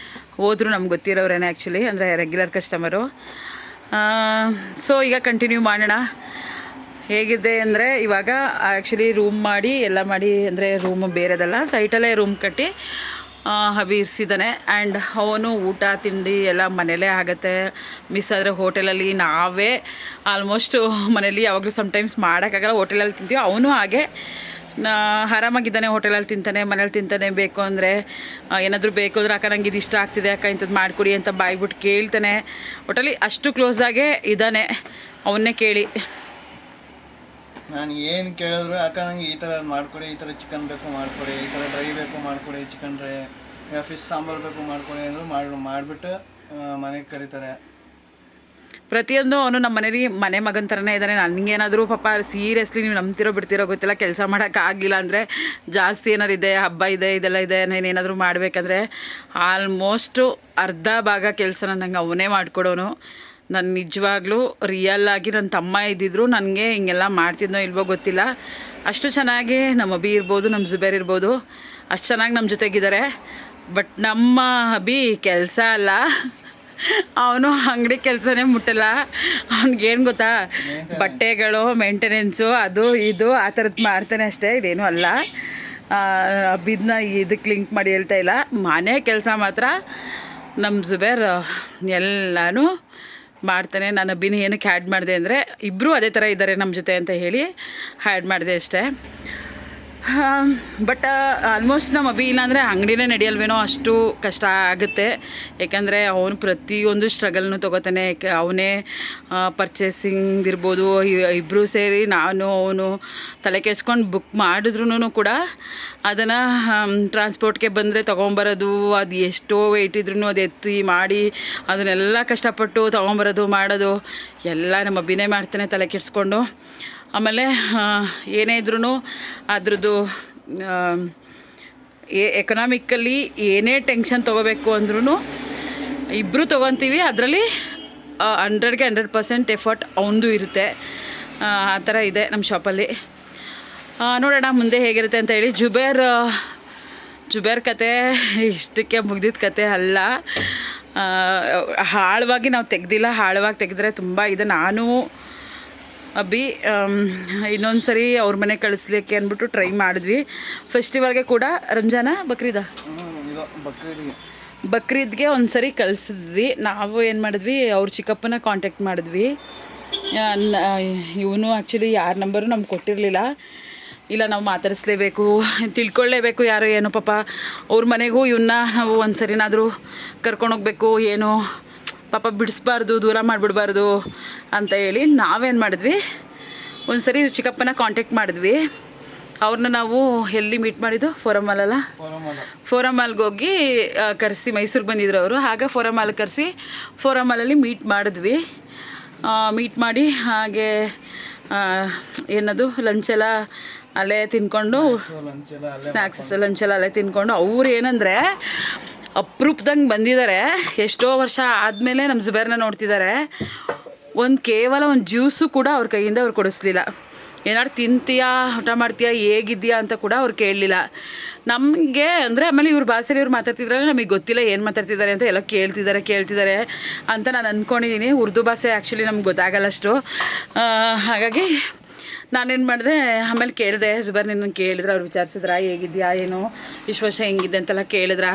ಹೋದರು. ನಮ್ಗೆ ಗೊತ್ತಿರೋರೇನೆ ಆ್ಯಕ್ಚುಲಿ, ಅಂದರೆ ರೆಗ್ಯುಲರ್ ಕಸ್ಟಮರು. ಸೊ ಈಗ ಕಂಟಿನ್ಯೂ ಮಾಡೋಣ. ಹೇಗಿದೆ ಅಂದರೆ ಇವಾಗ ಆ್ಯಕ್ಚುಲಿ ರೂಮ್ ಮಾಡಿ ಎಲ್ಲ ಮಾಡಿ, ಅಂದರೆ ರೂಮ್ ಬೇರೆದಲ್ಲ, ಸೈಟಲ್ಲೇ ರೂಮ್ ಕಟ್ಟಿ ಹಬಿ ಇರಿಸಿದ್ದಾನೆ. ಆ್ಯಂಡ್ ಅವನು ಊಟ ತಿಂಡಿ ಎಲ್ಲ ಮನೇಲೇ ಆಗುತ್ತೆ. ಮಿಸ್ ಆದರೆ ಹೋಟೆಲಲ್ಲಿ ನಾವೇ ಆಲ್ಮೋಸ್ಟು ಮನೇಲಿ ಯಾವಾಗಲೂ ಸಮ್ಟೈಮ್ಸ್ ಮಾಡೋಕ್ಕಾಗಲ್ಲ, ಹೋಟೆಲಲ್ಲಿ ತಿಂತೀವಿ. ಅವನು ಹಾಗೆ ಆರಾಮಾಗಿದ್ದಾನೆ, ಹೋಟೆಲಲ್ಲಿ ತಿಂತಾನೆ, ಮನೇಲಿ ತಿಂತಾನೆ. ಬೇಕು ಅಂದರೆ ಏನಾದರೂ ಬೇಕು ಅಂದರೆ ಅಕ್ಕ ನಂಗೆ ಇದು ಇಷ್ಟ ಆಗ್ತಿದೆ ಅಕ್ಕ ಇಂಥದ್ದು ಮಾಡಿಕೊಡಿ ಅಂತ ಬಾಯ್ಬಿಟ್ಟು ಕೇಳ್ತಾನೆ. ಒಟ್ಟಲ್ಲಿ ಅಷ್ಟು ಕ್ಲೋಸಾಗೇ ಇದ್ದಾನೆ. ಅವನ್ನೇ ಕೇಳಿ ನಾನು ಏನು ಕೇಳಿದ್ರು, ಅಕ್ಕ ನಂಗೆ ಈ ಥರ ಮಾಡಿಕೊಡಿ, ಈ ಥರ ಚಿಕನ್ ಬೇಕು ಮಾಡಿಕೊಡಿ, ಈ ಥರ ಡ್ರೈ ಬೇಕು ಮಾಡಿಕೊಡಿ, ಚಿಕನ್ ಡ್ರೈ, ಫಿಶ್ ಸಾಂಬಾರು ಬೇಕು ಮಾಡಿಕೊಡಿ ಅಂದರು ಮಾಡಿಬಿಟ್ಟು ಮನೆಗೆ ಕರೀತಾರೆ. ಪ್ರತಿಯೊಂದು ಅವನು ನಮ್ಮ ಮನೇಲಿ ಮನೆ ಮಗನ ಥರನೇ ಇದ್ದಾನೆ. ನನಗೇನಾದರೂ ಪಾಪ ಸೀರಿಯಸ್ಲಿ ನೀವು ನಂಬ್ತಿರೋ ಬಿಡ್ತಿರೋ ಗೊತ್ತಿಲ್ಲ, ಕೆಲಸ ಮಾಡೋಕ್ಕಾಗಲಿಲ್ಲ ಅಂದರೆ, ಜಾಸ್ತಿ ಏನಾರು ಇದೆ, ಹಬ್ಬ ಇದೆ, ಇದೆಲ್ಲ ಇದೆ, ನಾನೇನಾದರೂ ಮಾಡಬೇಕಂದ್ರೆ ಆಲ್ಮೋಸ್ಟು ಅರ್ಧ ಭಾಗ ಕೆಲಸ ನಂಗೆ ಅವನೇ ಮಾಡಿಕೊಡೋನು. ನಾನು ನಿಜವಾಗ್ಲೂ ರಿಯಲ್ಲಾಗಿ ನನ್ನ ತಮ್ಮ ಇದ್ದಿದ್ರು ನನಗೆ ಹಿಂಗೆಲ್ಲ ಮಾಡ್ತಿದ್ನೋ ಇಲ್ವೋ ಗೊತ್ತಿಲ್ಲ. ಅಷ್ಟು ಚೆನ್ನಾಗಿ ನಮ್ಮ ಅಬಿ ಇರ್ಬೋದು, ನಮ್ಮ ಜುಬೇರ್ ಇರ್ಬೋದು, ಅಷ್ಟು ಚೆನ್ನಾಗಿ ನಮ್ಮ ಜೊತೆಗಿದ್ದಾರೆ. ಬಟ್ ನಮ್ಮ ಅಬಿ ಕೆಲಸ ಅಲ್ಲ, ಅವನು ಅಂಗಡಿ ಕೆಲಸನೇ ಮುಟ್ಟಲ್ಲ. ಅವ್ನಿಗೇನು ಗೊತ್ತಾ, ಬಟ್ಟೆಗಳು ಮೇಂಟೆನೆನ್ಸು ಅದು ಇದು ಆ ಥರದ್ದು ಮಾಡ್ತಾನೆ ಅಷ್ಟೇ, ಇದೇನೂ ಅಲ್ಲ. ಅಬಿದನ್ನ ಇದಕ್ಕೆ ಲಿಂಕ್ ಮಾಡಿ ಹೇಳ್ತಾ ಇಲ್ಲ. ಮನೆ ಕೆಲಸ ಮಾತ್ರ ನಮ್ಮ ಜುಬೇರ್ ಎಲ್ಲನೂ ಮಾಡ್ತಾನೆ. ನಾನು ಅಬ್ಬಿನ ಏನಕ್ಕೆ ಹ್ಯಾಡ್ ಮಾಡಿದೆ ಅಂದರೆ, ಇಬ್ಬರು ಅದೇ ಥರ ಇದ್ದಾರೆ ನಮ್ಮ ಜೊತೆ ಅಂತ ಹೇಳಿ ಹ್ಯಾಡ್ ಮಾಡಿದೆ ಅಷ್ಟೇ. ಬಟ್ ಆಲ್ಮೋಸ್ಟ್ ನಮ್ಮ ಅಭಿ ಇಲ್ಲಾಂದರೆ ಅಂಗಡಿನೇ ನಡೆಯಲ್ವೇನೋ ಅಷ್ಟು ಕಷ್ಟ ಆಗುತ್ತೆ. ಯಾಕಂದರೆ ಅವನು ಪ್ರತಿಯೊಂದು ಸ್ಟ್ರಗಲ್ನು ತೊಗೋತಾನೆ. ಅವನೇ ಪರ್ಚೇಸಿಂಗ್ ಇರ್ಬೋದು, ಇಬ್ಬರು ಸೇರಿ ನಾನು ಅವನು ತಲೆ ಕೆಡ್ಸ್ಕೊಂಡು ಬುಕ್ ಮಾಡಿದ್ರೂ ಕೂಡ ಅದನ್ನು ಟ್ರಾನ್ಸ್ಪೋರ್ಟ್ಗೆ ಬಂದರೆ ತೊಗೊಂಬರೋದು, ಅದು ಎಷ್ಟೋ ವೆಯ್ಟ್ ಇದ್ರೂ ಅದು ಎತ್ತಿ ಮಾಡಿ ಅದನ್ನೆಲ್ಲ ಕಷ್ಟಪಟ್ಟು ತೊಗೊಂಬರೋದು ಮಾಡೋದು ಎಲ್ಲ ನಮ್ಮ ಅಭಿನೇ ಮಾಡ್ತಾನೆ ತಲೆ ಕೆಡಿಸ್ಕೊಂಡು. ಆಮೇಲೆ ಏನೇ ಇದ್ರೂ ಅದ್ರದ್ದು ಎಕನಾಮಿಕಲಿ ಏನೇ ಟೆನ್ಷನ್ ತೊಗೋಬೇಕು ಅಂದ್ರೂ ಇಬ್ಬರು ತೊಗೊತೀವಿ. ಅದರಲ್ಲಿ 100ಗೆ 100% ಎಫರ್ಟ್ ಅವನದು ಇರುತ್ತೆ. ಆ ಥರ ಇದೆ ನಮ್ಮ ಶಾಪಲ್ಲಿ. ನೋಡೋಣ ಮುಂದೆ ಹೇಗಿರುತ್ತೆ ಅಂತ ಹೇಳಿ. ಜುಬೇರ್ ಕತೆ ಇಷ್ಟಕ್ಕೆ ಮುಗ್ದಿದ್ದ ಕತೆ ಅಲ್ಲ. ಆಳವಾಗಿ ನಾವು ತೆಗ್ದಿಲ್ಲ. ಆಳವಾಗಿ ತೆಗೆದ್ರೆ ತುಂಬ ಇದೆ. ನಾನು ಅಭಿ ಇನ್ನೊಂದು ಸರಿ ಅವ್ರ ಮನೆ ಕಳಿಸ್ಲಿಕ್ಕೆ ಅಂದ್ಬಿಟ್ಟು ಟ್ರೈ ಮಾಡಿದ್ವಿ. ಫೆಸ್ಟಿವಲ್ಗೆ ಕೂಡ ರಂಜಾನ ಬಕ್ರೀದ್ಗೆ ಒಂದು ಸರಿ ಕಳಿಸಿದ್ವಿ. ನಾವು ಏನು ಮಾಡಿದ್ವಿ, ಅವ್ರ ಚಿಕ್ಕಪ್ಪನ ಕಾಂಟ್ಯಾಕ್ಟ್ ಮಾಡಿದ್ವಿ. ಇವನು ಆ್ಯಕ್ಚುಲಿ ಯಾರ ನಂಬರು ನಮ್ಗೆ ಕೊಟ್ಟಿರಲಿಲ್ಲ. ಇಲ್ಲ ನಾವು ಮಾತಾಡಿಸ್ಲೇಬೇಕು, ತಿಳ್ಕೊಳ್ಳೇಬೇಕು ಯಾರು ಏನು ಪಾಪ. ಅವ್ರ ಮನೆಗೂ ಇವನ್ನ ನಾವು ಒಂದು ಸರಿನಾದರೂ ಕರ್ಕೊಂಡೋಗ್ಬೇಕು, ಏನು ಪಾಪ ಬಿಡಿಸ್ಬಾರ್ದು, ದೂರ ಮಾಡಿಬಿಡ್ಬಾರ್ದು ಅಂತ ಹೇಳಿ ನಾವೇನು ಮಾಡಿದ್ವಿ, ಒಂದು ಸರಿ ಚಿಕ್ಕಪ್ಪನ ಕಾಂಟ್ಯಾಕ್ಟ್ ಮಾಡಿದ್ವಿ. ಅವ್ರನ್ನ ನಾವು ಎಲ್ಲಿ ಮೀಟ್ ಮಾಡಿದ್ದು, ಫೋರಮ್ ಮಾಲ್ಗೆ ಹೋಗಿ ಕರೆಸಿ, ಮೈಸೂರಿಗೆ ಬಂದಿದ್ರು ಅವರು. ಆಗ ಫೋರಮ್ ಮಾಲ್ಗೆ ಕರೆಸಿ ಫೋರಮ್ ಮಾಲಲ್ಲಿ ಮೀಟ್ ಮಾಡಿದ್ವಿ. ಮೀಟ್ ಮಾಡಿ ಹಾಗೆ ಏನದು ಲಂಚೆಲ್ಲ ಅಲ್ಲೇ ತಿನ್ಕೊಂಡು, ಸ್ನ್ಯಾಕ್ಸ್ ಲಂಚೆಲ್ಲ ಅಲ್ಲೇ ತಿನ್ಕೊಂಡು, ಅವ್ರು ಏನಂದರೆ ಅಪ್ರೂಪದಂಗೆ ಬಂದಿದ್ದಾರೆ. ಎಷ್ಟೋ ವರ್ಷ ಆದಮೇಲೆ ನಮ್ಮ ಜುಬೇರ್ನ ನೋಡ್ತಿದ್ದಾರೆ. ಕೇವಲ ಒಂದು ಜ್ಯೂಸು ಕೂಡ ಅವ್ರ ಕೈಯಿಂದ ಅವ್ರು ಕೊಡಿಸ್ಲಿಲ್ಲ. ಏನಾದ್ರು ತಿಂತೀಯಾ, ಊಟ ಮಾಡ್ತೀಯಾ, ಹೇಗಿದ್ದೀಯಾ ಅಂತ ಕೂಡ ಅವ್ರು ಕೇಳಲಿಲ್ಲ ನಮಗೆ. ಅಂದರೆ ಆಮೇಲೆ ಇವ್ರ ಭಾಷೆಯಲ್ಲಿ ಇವ್ರು ಮಾತಾಡ್ತಿದ್ರೆ ನಮಗೆ ಗೊತ್ತಿಲ್ಲ ಏನು ಮಾತಾಡ್ತಿದ್ದಾರೆ ಅಂತ, ಎಲ್ಲ ಕೇಳ್ತಿದ್ದಾರೆ ಅಂತ ನಾನು ಅಂದ್ಕೊಂಡಿದ್ದೀನಿ. ಉರ್ದು ಭಾಷೆ ಆ್ಯಕ್ಚುಲಿ ನಮ್ಗೆ ಗೊತ್ತಾಗಲ್ಲ ಅಷ್ಟು. ಹಾಗಾಗಿ ನಾನೇನು ಮಾಡಿದೆ, ಆಮೇಲೆ ಕೇಳಿದೆ, ಜುಬೇರ್ ನಿನ್ನ ಕೇಳಿದ್ರೆ ಅವ್ರು ವಿಚಾರಿಸಿದ್ರ ಹೇಗಿದ್ಯಾ, ಏನು ಇಷ್ಟು ವರ್ಷ ಹೆಂಗಿದೆ ಅಂತೆಲ್ಲ ಕೇಳಿದ್ರ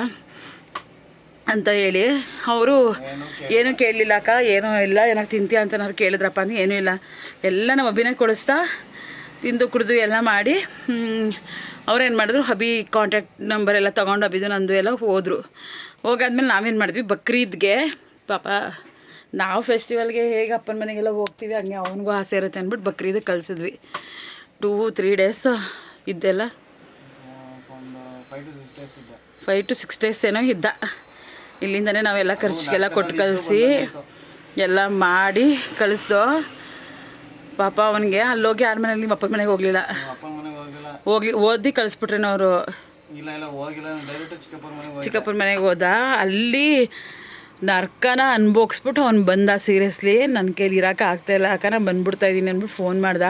ಅಂತ ಹೇಳಿ. ಅವರು ಏನೂ ಕೇಳಲಿಲ್ಲ ಅಕ್ಕ, ಏನೂ ಇಲ್ಲ, ಏನಾರು ತಿಂತೀಯ ಅಂತ ಏನಾದ್ರು ಕೇಳಿದ್ರಪ್ಪ ಅಂದ್ರೆ ಏನೂ ಇಲ್ಲ, ಎಲ್ಲ ನಮ್ಮ ಅಭಿನಯ ಕೊಡಿಸ್ತಾ ತಿಂದು ಕುಡಿದು ಎಲ್ಲ ಮಾಡಿ ಅವ್ರೇನು ಮಾಡಿದ್ರು, ಅಭಿ ಕಾಂಟ್ಯಾಕ್ಟ್ ನಂಬರ್ ಎಲ್ಲ ತೊಗೊಂಡು ಅಭಿದು ನಂದು ಎಲ್ಲ ಹೋದರು. ಹೋಗಾದ್ಮೇಲೆ ನಾವೇನು ಮಾಡಿದ್ವಿ, ಬಕ್ರೀದ್ಗೆ ಪಾಪ ನಾವು ಫೆಸ್ಟಿವಲ್ಗೆ ಹೇಗೆ ಅಪ್ಪನ ಮನೆಗೆಲ್ಲ ಹೋಗ್ತೀವಿ ಹಂಗೆ ಅವನಿಗೂ ಆಸೆ ಇರುತ್ತೆ ಅಂದ್ಬಿಟ್ಟು ಬಕ್ರೀದಿಗೆ ಕಳಿಸಿದ್ವಿ. 2-3 ಡೇಸ್ ಇದ್ದೆಲ್ಲ, 5 to 6 ಡೇಸ್ ಏನೋ ಇದ್ದ. ಇಲ್ಲಿಂದನೇ ನಾವೆಲ್ಲ ಖರ್ಚಿಗೆಲ್ಲ ಕೊಟ್ಟು ಕಳಿಸಿ ಎಲ್ಲ ಮಾಡಿ ಕಳಿಸ್ದೋ. ಪಾಪ ಅವನಿಗೆ ಅಲ್ಲೋಗಿ ಯಾರ ಮನೇಲಿ ನಿಮ್ಮ ಅಪ್ಪನ ಮನೆಗೆ ಹೋಗಲಿಲ್ಲ, ಓದಿ ಕಳಿಸ್ಬಿಟ್ರೇನೋ ಅವರು. ಚಿಕ್ಕಪ್ಪನ ಮನೆಗೆ ಹೋದ. ಅಲ್ಲಿ ನರ್ಕನ ಅನ್ಬೋಗಿಸ್ಬಿಟ್ಟು ಅವ್ನು ಬಂದ. ಸೀರಿಯಸ್ಲಿ ನನ್ನ ಕೈಲಿ ಇರೋಕೆ ಆಗ್ತಾಯಿಲ್ಲ ಅಕ್ಕ, ನಾನು ಬಂದ್ಬಿಡ್ತಾ ಇದ್ದೀನಿ ಅಂದ್ಬಿಟ್ಟು ಫೋನ್ ಮಾಡ್ದ.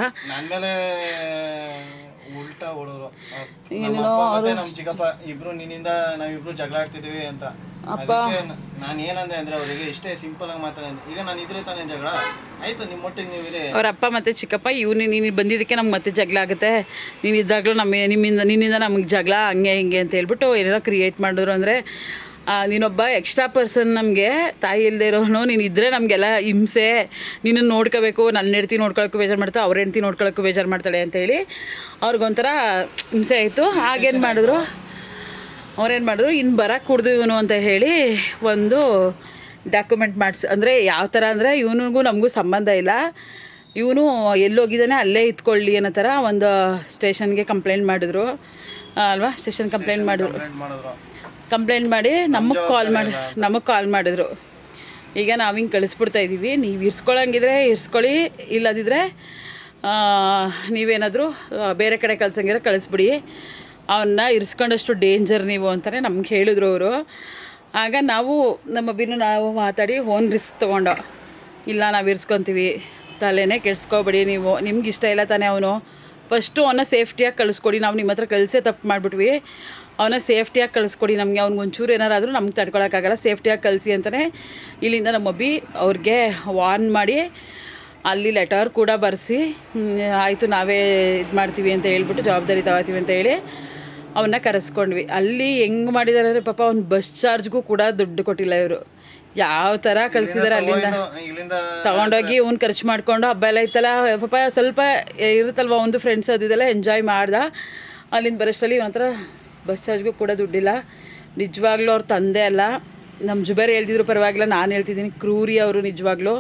ಜಗಳ ಆಡ್ತಿದ್ವಿ ಅಂತ ನಾನು ಏನಂದೆ ಅಂದ್ರೆ ಅವರಿಗೆ ಇಷ್ಟೇ ಸಿಂಪಲ್ ಆಗಿ ಮಾತಾಡಿದೆ. ಈಗ ನಾನು ಇದ್ರೆ ತಾನೇ ಜಗಳ ಆಯ್ತು, ನಿಮ್ಮ ಒಟ್ಟಿಗೆ ನೀವಿರೇ. ಅವ್ರ ಅಪ್ಪ ಮತ್ತು ಚಿಕ್ಕಪ್ಪ ನೀನು ಬಂದಿದ್ದಕ್ಕೆ ನಮ್ಗೆ ಮತ್ತೆ ಜಗಳ ಆಗುತ್ತೆ, ನೀನು ಇದ್ದಾಗಲೂ ನಿನ್ನಿಂದ ನಮಗೆ ಜಗಳ ಹಂಗೆ ಹಿಂಗೆ ಅಂತ ಹೇಳ್ಬಿಟ್ಟು ಏನೇನೋ ಕ್ರಿಯೇಟ್ ಮಾಡಿದ್ರು. ಅಂದರೆ ನೀನೊಬ್ಬ ಎಕ್ಸ್ಟ್ರಾ ಪರ್ಸನ್, ನಮಗೆ ತಾಯಿ ಇಲ್ಲದೆ ಇರೋನು, ನೀನು ಇದ್ದರೆ ನಮಗೆಲ್ಲ ಹಿಂಸೆ, ನಿನ್ನನ್ನು ನೋಡ್ಕೋಬೇಕು, ನನ್ನ ಹೆಂಡ್ತಿ ನೋಡ್ಕೊಳಕ್ಕೂ ಬೇಜಾರು ಮಾಡ್ತಾಳೆ, ಅವ್ರ ಹೆಂಡ್ತಿ ನೋಡ್ಕೊಳಕ್ಕೂ ಬೇಜಾರು ಮಾಡ್ತಾಳೆ ಅಂತೇಳಿ ಅವ್ರಿಗೊಂಥರ ಹಿಂಸೆ ಆಯಿತು. ಹಾಗೇನು ಮಾಡಿದ್ರು, ಅವ್ರೇನು ಮಾಡಿದ್ರು, ಇನ್ನು ಬರೋಕ್ಕೆ ಕುಡ್ದು ಇವನು ಅಂತ ಹೇಳಿ ಒಂದು ಡಾಕ್ಯುಮೆಂಟ್ ಮಾಡಿಸಿ. ಅಂದರೆ ಯಾವ ಥರ ಅಂದರೆ ಇವನಿಗೂ ನಮಗೂ ಸಂಬಂಧ ಇಲ್ಲ, ಇವನು ಎಲ್ಲೋಗಿದ್ದಾನೆ ಅಲ್ಲೇ ಇತ್ಕೊಳ್ಳಿ ಅನ್ನೋ ಥರ ಒಂದು ಸ್ಟೇಷನ್ಗೆ ಕಂಪ್ಲೇಂಟ್ ಮಾಡಿದ್ರು ಅಲ್ವಾ. ಸ್ಟೇಷನ್ ಕಂಪ್ಲೇಂಟ್ ಮಾಡಿ ನಮಗೆ ಕಾಲ್ ಮಾಡಿದ್ರು. ಈಗ ನಾವು ಹಿಂಗೆ ಕಳಿಸ್ಬಿಡ್ತಾ ಇದ್ದೀವಿ, ನೀವು ಇರ್ಸ್ಕೊಳ್ಳೋಂಗಿದ್ರೆ ಇರ್ಸ್ಕೊಳ್ಳಿ, ಇಲ್ಲದಿದ್ದರೆ ನೀವೇನಾದರೂ ಬೇರೆ ಕಡೆ ಕಳ್ಸಂಗಿದ್ರೆ ಕಳಿಸ್ಬಿಡಿ, ಅವನ್ನ ಇರಿಸ್ಕೊಂಡಷ್ಟು ಡೇಂಜರ್ ನೀವು ಅಂತಲೇ ನಮ್ಗೆ ಹೇಳಿದ್ರು ಅವರು. ಆಗ ನಾವು ನಮ್ಮ ಅಭಿನೂ ನಾವು ಮಾತಾಡಿ ಓನ್ ರಿಸ್ಕ್ ತೊಗೊಂಡು, ಇಲ್ಲ ನಾವು ಇರಿಸ್ಕೊತೀವಿ, ತಲೆನೇ ಕೆಡ್ಸ್ಕೊಬೇಡಿ ನೀವು, ನಿಮ್ಗೆ ಇಷ್ಟ ಇಲ್ಲ ತಾನೇ ಅವನು, ಫಸ್ಟು ಅವನ್ನ ಸೇಫ್ಟಿಯಾಗಿ ಕಳಿಸ್ಕೊಡಿ, ನಾವು ನಿಮ್ಮ ಹತ್ರ ಕಳಿಸೇ ತಪ್ಪು ಮಾಡಿಬಿಟ್ವಿ, ಅವನ್ನ ಸೇಫ್ಟಿಯಾಗಿ ಕಳಿಸ್ಕೊಡಿ ನಮಗೆ, ಅವ್ನಿಗೊಂಚೂರು ಏನಾರಾದರೂ ನಮ್ಗೆ ತಡ್ಕೊಳಕ್ಕಾಗಲ್ಲ, ಸೇಫ್ಟಿಯಾಗಿ ಕಳಿಸಿ ಅಂತಲೇ ಇಲ್ಲಿಂದ ನಮ್ಮ ಅಬ್ಬಿ ಅವ್ರಿಗೆ ವಾರ್ನ್ ಮಾಡಿ ಅಲ್ಲಿ ಲೆಟರ್ ಕೂಡ ಬರೆಸಿ ಆಯಿತು ನಾವೇ ಇದು ಮಾಡ್ತೀವಿ ಅಂತ ಹೇಳ್ಬಿಟ್ಟು ಜವಾಬ್ದಾರಿ ತಗೋತೀವಿ ಅಂತ ಹೇಳಿ ಅವನ್ನ ಕರೆಸ್ಕೊಂಡ್ವಿ. ಅಲ್ಲಿ ಹೆಂಗೆ ಮಾಡಿದ್ದಾರೆ ಅಂದರೆ ಪಾಪ ಅವ್ನು ಬಸ್ ಚಾರ್ಜ್ಗೂ ಕೂಡ ದುಡ್ಡು ಕೊಟ್ಟಿಲ್ಲ ಇವರು, ಯಾವ ಥರ ಕಳಿಸಿದ್ದಾರೆ ಅಲ್ಲಿಂದ ತೊಗೊಂಡೋಗಿ ಅವ್ನು ಖರ್ಚು ಮಾಡಿಕೊಂಡು ಹಬ್ಬ ಎಲ್ಲ ಇತ್ತಲ್ಲ ಪಾಪ ಸ್ವಲ್ಪ ಇರುತ್ತಲ್ವ ಒಂದು ಫ್ರೆಂಡ್ಸ್ ಅದೆಲ್ಲ ಎಂಜಾಯ್ ಮಾಡ್ದ. ಅಲ್ಲಿಂದ ಬರೋಷ್ಟರಲ್ಲಿ ಒಂಥರ ಬಸ್ ಚಾರ್ಜ್ಗೂ ಕೂಡ ದುಡ್ಡಿಲ್ಲ. ನಿಜವಾಗ್ಲೂ ಅವ್ರ ತಂದೆ ಅಲ್ಲ, ನಮ್ಮ ಜುಬೇರ್ ಹೇಳ್ತಿದ್ರು ಪರವಾಗಿಲ್ಲ, ನಾನು ಹೇಳ್ತಿದ್ದೀನಿ ಕ್ರೂರಿ ಅವರು ನಿಜವಾಗ್ಲೂ.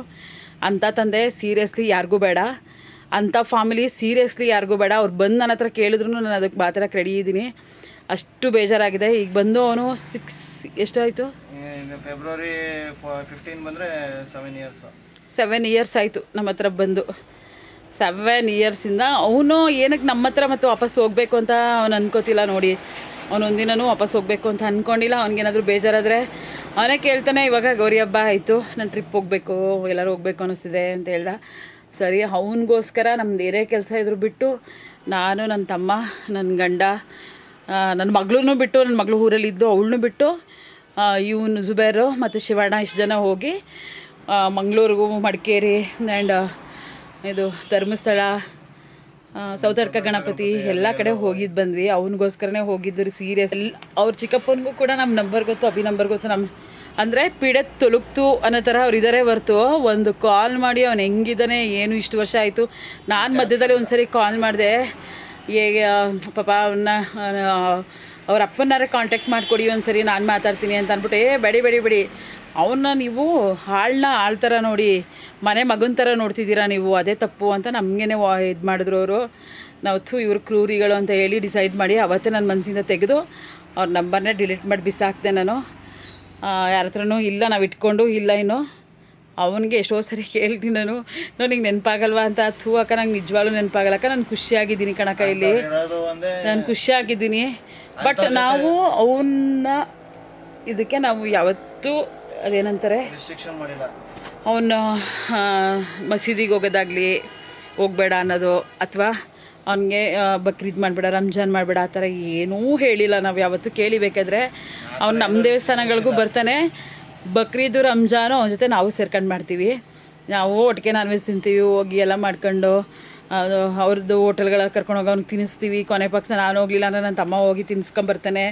ಅಂಥ ತಂದೆ ಸೀರಿಯಸ್ಲಿ ಯಾರಿಗೂ ಬೇಡ, ಅಂಥ ಫ್ಯಾಮಿಲಿ ಸೀರಿಯಸ್ಲಿ ಯಾರಿಗೂ ಬೇಡ. ಅವ್ರು ಬಂದು ನನ್ನ ಹತ್ರ ಕೇಳಿದ್ರು ನಾನು ಅದಕ್ಕೆ ಮಾತಾಡೋಕ್ಕೆ ರೆಡಿ ಇದ್ದೀನಿ. ಅಷ್ಟು ಬೇಜಾರಾಗಿದೆ. ಈಗ ಬಂದು ಅವನು ಎಷ್ಟಾಯಿತು, ಫೆಬ್ರವರಿ 15 ಬಂದರೆ 7 ಇಯರ್ಸ್ ಆಯಿತು ನಮ್ಮ ಹತ್ರ ಬಂದು. 7 ಇಯರ್ಸಿಂದ ಅವನು ಏನಕ್ಕೆ ನಮ್ಮ ಹತ್ರ ಮತ್ತೆ ವಾಪಸ್ ಹೋಗಬೇಕು ಅಂತ ಅವ್ನು ಅನ್ಕೋತಿಲ್ಲ ನೋಡಿ. ಅವನೊಂದಿನೂ ವಾಪಸ್ ಹೋಗಬೇಕು ಅಂತ ಅಂದ್ಕೊಂಡಿಲ್ಲ. ಅವ್ನಿಗೇನಾದರೂ ಬೇಜಾರಾದರೆ ಅವನೇ ಕೇಳ್ತಾನೆ, ಇವಾಗ ಗೌರಿ ಹಬ್ಬ ಆಯಿತು, ನಾನು ಟ್ರಿಪ್ ಹೋಗಬೇಕು, ಎಲ್ಲರೂ ಹೋಗ್ಬೇಕು ಅನ್ನಿಸ್ತಿದೆ ಅಂತ ಹೇಳ್ದ. ಸರಿ, ಅವನಿಗೋಸ್ಕರ ನಮ್ದು ಏನೇ ಕೆಲಸ ಇದ್ರು ಬಿಟ್ಟು ನಾನು, ನನ್ನ ತಮ್ಮ, ನನ್ನ ಗಂಡ, ನನ್ನ ಮಗಳೂ ಬಿಟ್ಟು, ನನ್ನ ಮಗಳು ಊರಲ್ಲಿದ್ದು ಅವಳನ್ನೂ ಬಿಟ್ಟು ಇವನು ಜುಬೇರು ಮತ್ತು ಶಿವಣ್ಣ ಇಷ್ಟು ಜನ ಹೋಗಿ ಮಂಗಳೂರಿಗೂ, ಮಡಿಕೇರಿ ಆ್ಯಂಡ್ ಇದು ಧರ್ಮಸ್ಥಳ, ಸೌತಡ್ಕ ಗಣಪತಿ ಎಲ್ಲ ಕಡೆ ಹೋಗಿದ್ದು ಬಂದ್ವಿ. ಅವನಿಗೋಸ್ಕರನೇ ಹೋಗಿದ್ದು ಸೀರಿಯಸ್. ಅವ್ರ ಚಿಕ್ಕಪ್ಪನಿಗೂ ಕೂಡ ನಮ್ಮ ನಂಬರ್ ಗೊತ್ತು, ಅಭಿ ನಂಬರ್ ಗೊತ್ತು. ನಮ್ಮ ಅಂದರೆ ಪೀಡೆ ತೊಲಗ್ತು ಅನ್ನೋ ಥರ ಅವ್ರು ಇದ್ದಾರೆ ಹೊರ್ತು ಒಂದು ಕಾಲ್ ಮಾಡಿ ಅವ್ನು ಹೆಂಗಿದ್ದಾನೆ ಏನು ಇಷ್ಟು ವರ್ಷ ಆಯಿತು. ನಾನು ಮಧ್ಯದಲ್ಲಿ ಒಂದು ಸರಿ ಕಾಲ್ ಮಾಡಿದೆ, ಹೇಗೆ ಪಾಪ ಅವನ್ನ ಅವ್ರ ಅಪ್ಪನಾರೇ ಕಾಂಟ್ಯಾಕ್ಟ್ ಮಾಡಿಕೊಡಿ ಒಂದು ಸರಿ, ನಾನು ಮಾತಾಡ್ತೀನಿ ಅಂತ ಅಂದ್ಬಿಟ್ಟು, ಬೇಡಿ ಅವನ್ನ ನೀವು ಆಳ್ತಾರ ನೋಡಿ, ಮನೆ ಮಗನ ಥರ ನೋಡ್ತಿದ್ದೀರಾ ನೀವು, ಅದೇ ತಪ್ಪು ಅಂತ ನಮಗೇನೆ ಇದು ಮಾಡಿದ್ರು ಅವರು. ನಾವು ಇವರು ಕ್ರೂರಿಗಳು ಅಂತ ಹೇಳಿ ಡಿಸೈಡ್ ಮಾಡಿ ಅವತ್ತೇ ನನ್ನ ಮನಸ್ಸಿಂದ ತೆಗೆದು ಅವ್ರ ನಂಬರ್ನೇ ಡಿಲೀಟ್ ಮಾಡಿ ಬಿಸಾಕ್ದೆ ನಾನು. ಯಾರ ಹತ್ರನೂ ಇಲ್ಲ, ನಾವು ಇಟ್ಕೊಂಡು ಇಲ್ಲ. ಇನ್ನು ಅವನಿಗೆ ಎಷ್ಟೋ ಸರಿ ಕೇಳ್ತೀನಿ ನಾನು, ನನಗೆ ನೆನಪಾಗಲ್ವಾ ಅಂತ. ಅಕ್ಕ ನಂಗೆ ನಿಜವಾಗ್ಲೂ ನೆನಪಾಗಲ್ಲಕ್ಕ, ನಾನು ಖುಷಿಯಾಗಿದ್ದೀನಿ ಕಣಕ್ಕ, ಇಲ್ಲಿ ನಾನು ಖುಷಿಯಾಗಿದ್ದೀನಿ. ಬಟ್ ನಾವು ಅವನ್ನ ಇದಕ್ಕೆ ನಾವು ಯಾವತ್ತೂ ಅದೇನಂತಾರೆ ಅವನು ಮಸೀದಿಗೆ ಹೋಗೋದಾಗಲಿ ಹೋಗಬೇಡ ಅನ್ನೋದು, ಅಥವಾ ಅವನಿಗೆ ಬಕ್ರೀದ್ ಮಾಡಬೇಡ, ರಂಜಾನ್ ಮಾಡಬೇಡ, ಆ ಥರ ಏನೂ ಹೇಳಿಲ್ಲ ನಾವು ಯಾವತ್ತೂ. ಕೇಳಿಬೇಕಾದ್ರೆ ಅವ್ನು ನಮ್ಮ ದೇವಸ್ಥಾನಗಳಿಗೂ ಬರ್ತಾನೆ. ಬಕ್ರೀದು ರಂಜಾನು ಅವನ ಜೊತೆ ನಾವು ಸೇರ್ಕೊಂಡು ಮಾಡ್ತೀವಿ. ನಾವು ಒಟ್ಟಿಗೆ ನಾನ್ ವೆಜ್ ತಿಂತೀವಿ, ಹೋಗಿ ಎಲ್ಲ ಮಾಡ್ಕೊಂಡು ಅವ್ರದ್ದು ಹೋಟೆಲ್ಗಳ ಕರ್ಕೊಂಡೋಗಿ ಅವ್ನಿಗೆ ತಿನ್ನಿಸ್ತೀವಿ. ಕೊನೆ ಪಕ್ಷ ನಾನು ಹೋಗಲಿಲ್ಲ ಅಂದರೆ ನನ್ನ ತಮ್ಮ ಹೋಗಿ ತಿನ್ಸ್ಕೊಂಬರ್ತಾನೆ,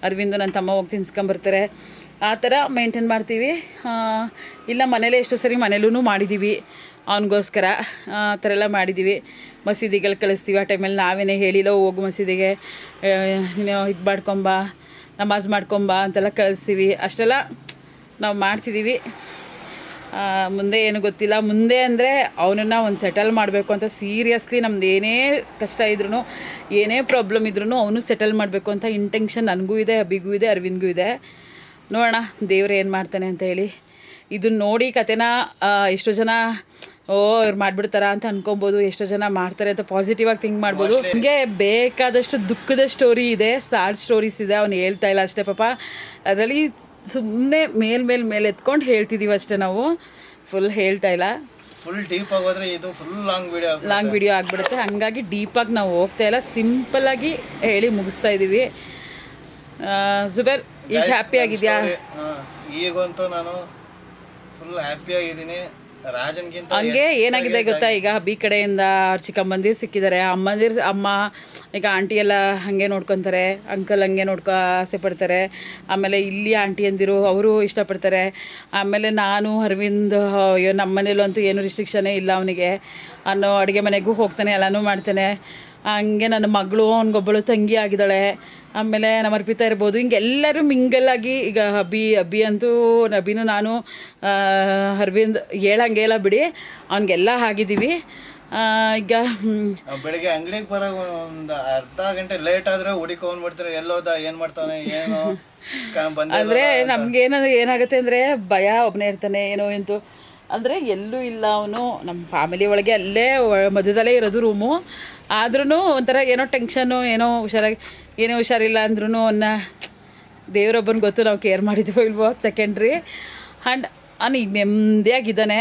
ಅರವಿಂದು ನನ್ನ ತಮ್ಮ ಹೋಗಿ ತಿನ್ಸ್ಕೊಂಬರ್ತಾರೆ. ಆ ಥರ ಮೇಂಟೈನ್ ಮಾಡ್ತೀವಿ. ಇಲ್ಲ ಮನೇಲೇ ಎಷ್ಟೋ ಸರಿ ಮನೇಲೂ ಮಾಡಿದ್ದೀವಿ ಅವನಿಗೋಸ್ಕರ, ಆ ಥರ ಎಲ್ಲ ಮಾಡಿದ್ದೀವಿ. ಮಸೀದಿಗಳು ಕಳಿಸ್ತೀವಿ. ಆ ಟೈಮಲ್ಲಿ ನಾವೇನೇ ಹೇಳಿಲ್ಲ, ಹೋಗು ಮಸೀದಿಗೆ ನೀನು ಇದು ಮಾಡ್ಕೊಂಬ, ನಮಾಜ್ ಮಾಡ್ಕೊಂಬ ಅಂತೆಲ್ಲ ಕಳಿಸ್ತೀವಿ. ಅಷ್ಟೆಲ್ಲ ನಾವು ಮಾಡ್ತಿದ್ದೀವಿ. ಮುಂದೆ ಏನು ಗೊತ್ತಿಲ್ಲ. ಮುಂದೆ ಅಂದರೆ ಅವನನ್ನು ಒಂದು ಸೆಟಲ್ ಮಾಡಬೇಕು ಅಂತ ಸೀರಿಯಸ್ಲಿ ನಮ್ದು ಏನೇ ಕಷ್ಟ ಇದ್ರೂ, ಏನೇ ಪ್ರಾಬ್ಲಮ್ ಇದ್ರೂ ಅವನು ಸೆಟಲ್ ಮಾಡಬೇಕು ಅಂತ ಇಂಟೆನ್ಷನ್ ನನಗೂ ಇದೆ, ಅಭಿಗೂ ಇದೆ, ಅರವಿಂದ್ಗೂ ಇದೆ. ನೋಡೋಣ ದೇವ್ರು ಏನು ಮಾಡ್ತಾನೆ ಅಂತ ಹೇಳಿ. ಇದನ್ನ ನೋಡಿ ಕತೆನ ಎಷ್ಟೋ ಜನ ಇವ್ರು ಮಾಡಿಬಿಡ್ತಾರ ಅಂತ ಅನ್ಕೊಬೋದು, ಎಷ್ಟೋ ಜನ ಮಾಡ್ತಾರೆ ಅಂತ ಪಾಸಿಟಿವ್ ಆಗಿ ಥಿಂಕ್ ಮಾಡ್ಬೋದು. ನನಗೆ ಬೇಕಾದಷ್ಟು ದುಃಖದ ಸ್ಟೋರಿ ಇದೆ, ಸ್ಯಾಡ್ ಸ್ಟೋರೀಸ್ ಇದೆ. ಅವ್ನು ಹೇಳ್ತಾ ಇಲ್ಲ ಅಷ್ಟೇ ಪಾಪ. ಅದರಲ್ಲಿ ಸುಮ್ಮನೆ ಮೇಲೆ ಎತ್ಕೊಂಡು ಹೇಳ್ತಿದ್ದೀವಿ ಅಷ್ಟೇ, ನಾವು ಫುಲ್ ಹೇಳ್ತಾ ಇಲ್ಲ. ಫುಲ್ ಡೀಪ್ ಆಗೋದ್ರೆ ಇದು ಫುಲ್ ಲಾಂಗ್ ವಿಡಿಯೋ ಆಗಿಬಿಡುತ್ತೆ. ಹಂಗಾಗಿ ಡೀಪಾಗಿ ನಾವು ಹೋಗ್ತಾ ಇಲ್ಲ, ಸಿಂಪಲ್ಲಾಗಿ ಹೇಳಿ ಮುಗಿಸ್ತಾ ಇದ್ದೀವಿ. ಜುಬೇರ್ ಈಗ ಹ್ಯಾಪಿ ಆಗಿದೆಯಾ? ಈಗಂತೂ ನಾನು ಫುಲ್ ಹ್ಯಾಪಿ ಆಗಿದ್ದೀನಿ. ರಾಜನ್ಗಿಂತ ಹಂಗೆ ಏನಾಗಿದೆ ಗೊತ್ತಾ, ಈಗ ಬಿ ಕಡೆಯಿಂದ ಅವ್ರ ಚಿಕ್ಕಮ್ಮಂದಿರು ಸಿಕ್ಕಿದ್ದಾರೆ, ಅಮ್ಮ ಈಗ ಆಂಟಿ ಎಲ್ಲ ಹಾಗೆ ನೋಡ್ಕೊತಾರೆ, ಅಂಕಲ್ ಹಂಗೆ ಆಸೆ ಪಡ್ತಾರೆ. ಆಮೇಲೆ ಇಲ್ಲಿ ಆಂಟಿ ಅಂದಿರು ಅವರು ಇಷ್ಟಪಡ್ತಾರೆ. ಆಮೇಲೆ ನಾನು ಅರವಿಂದ್ ನಮ್ಮ ಮನೇಲೂ ಅಂತೂ ಏನು ರಿಸ್ಟ್ರಿಕ್ಷನೇ ಇಲ್ಲ ಅವನಿಗೆ. ಅನ್ನೋ ಅಡುಗೆ ಮನೆಗೂ ಹೋಗ್ತಾನೆ, ಎಲ್ಲನೂ ಮಾಡ್ತಾನೆ. ಹಂಗೆ ನನ್ನ ಮಗಳು ಅವನಿಗೊಬ್ಬಳು ತಂಗಿ ಆಗಿದ್ದಾಳೆ. ಆಮೇಲೆ ನಮ್ಮ ಅರ್ಪಿತಾ ಇರ್ಬೋದು, ಹಿಂಗೆಲ್ಲರೂ ಮಿಂಗಲ್ಲಾಗಿ ಈಗ ಅಬ್ಬಿ ಅಂತೂ ಅಭಿನೂ ನಾನು ಅರವಿಂದ್ ಹೇಳಂಗೆಲ್ಲ ಬಿಡಿ, ಅವನಿಗೆಲ್ಲ ಆಗಿದ್ದೀವಿ. ಈಗ ಬೆಳಿಗ್ಗೆ ಅಂಗಡಿಗೆ ಬರೋ ಒಂದು ಅರ್ಧ ಗಂಟೆ ಲೇಟ್ ಆದರೆ ಹುಡುಕೊಂಡ್ಬಿಡ್ತಾರೆ, ಎಲ್ಲೋದ ಏನು ಮಾಡ್ತಾನೆ ಏನು ಅಂದರೆ ಏನಾಗುತ್ತೆ ಅಂದರೆ ಭಯ. ಒಬ್ಬನೇ ಇರ್ತಾನೆ ಏನೋ ಎಂತು ಅಂದರೆ ಎಲ್ಲೂ ಇಲ್ಲ ಅವನು. ನಮ್ಮ ಫ್ಯಾಮಿಲಿ ಒಳಗೆ ಅಲ್ಲೇ ಮಧ್ಯದಲ್ಲೇ ಇರೋದು ರೂಮು. ಆದ್ರೂ ಒಂಥರ ಏನೋ ಟೆನ್ಷನ್ನು, ಏನೋ ಹುಷಾರಿಲ್ಲ ಅಂದ್ರೂ ಅವನ್ನ ದೇವರೊಬ್ಬನ ಗೊತ್ತು ನಾವು ಕೇರ್ ಮಾಡಿದ್ವೋ ಇಲ್ವೋ, ಸೆಕೆಂಡ್ರಿ. ಆ್ಯಂಡ್ ಈಗ ನೆಮ್ಮದಿಯಾಗಿದ್ದಾನೆ,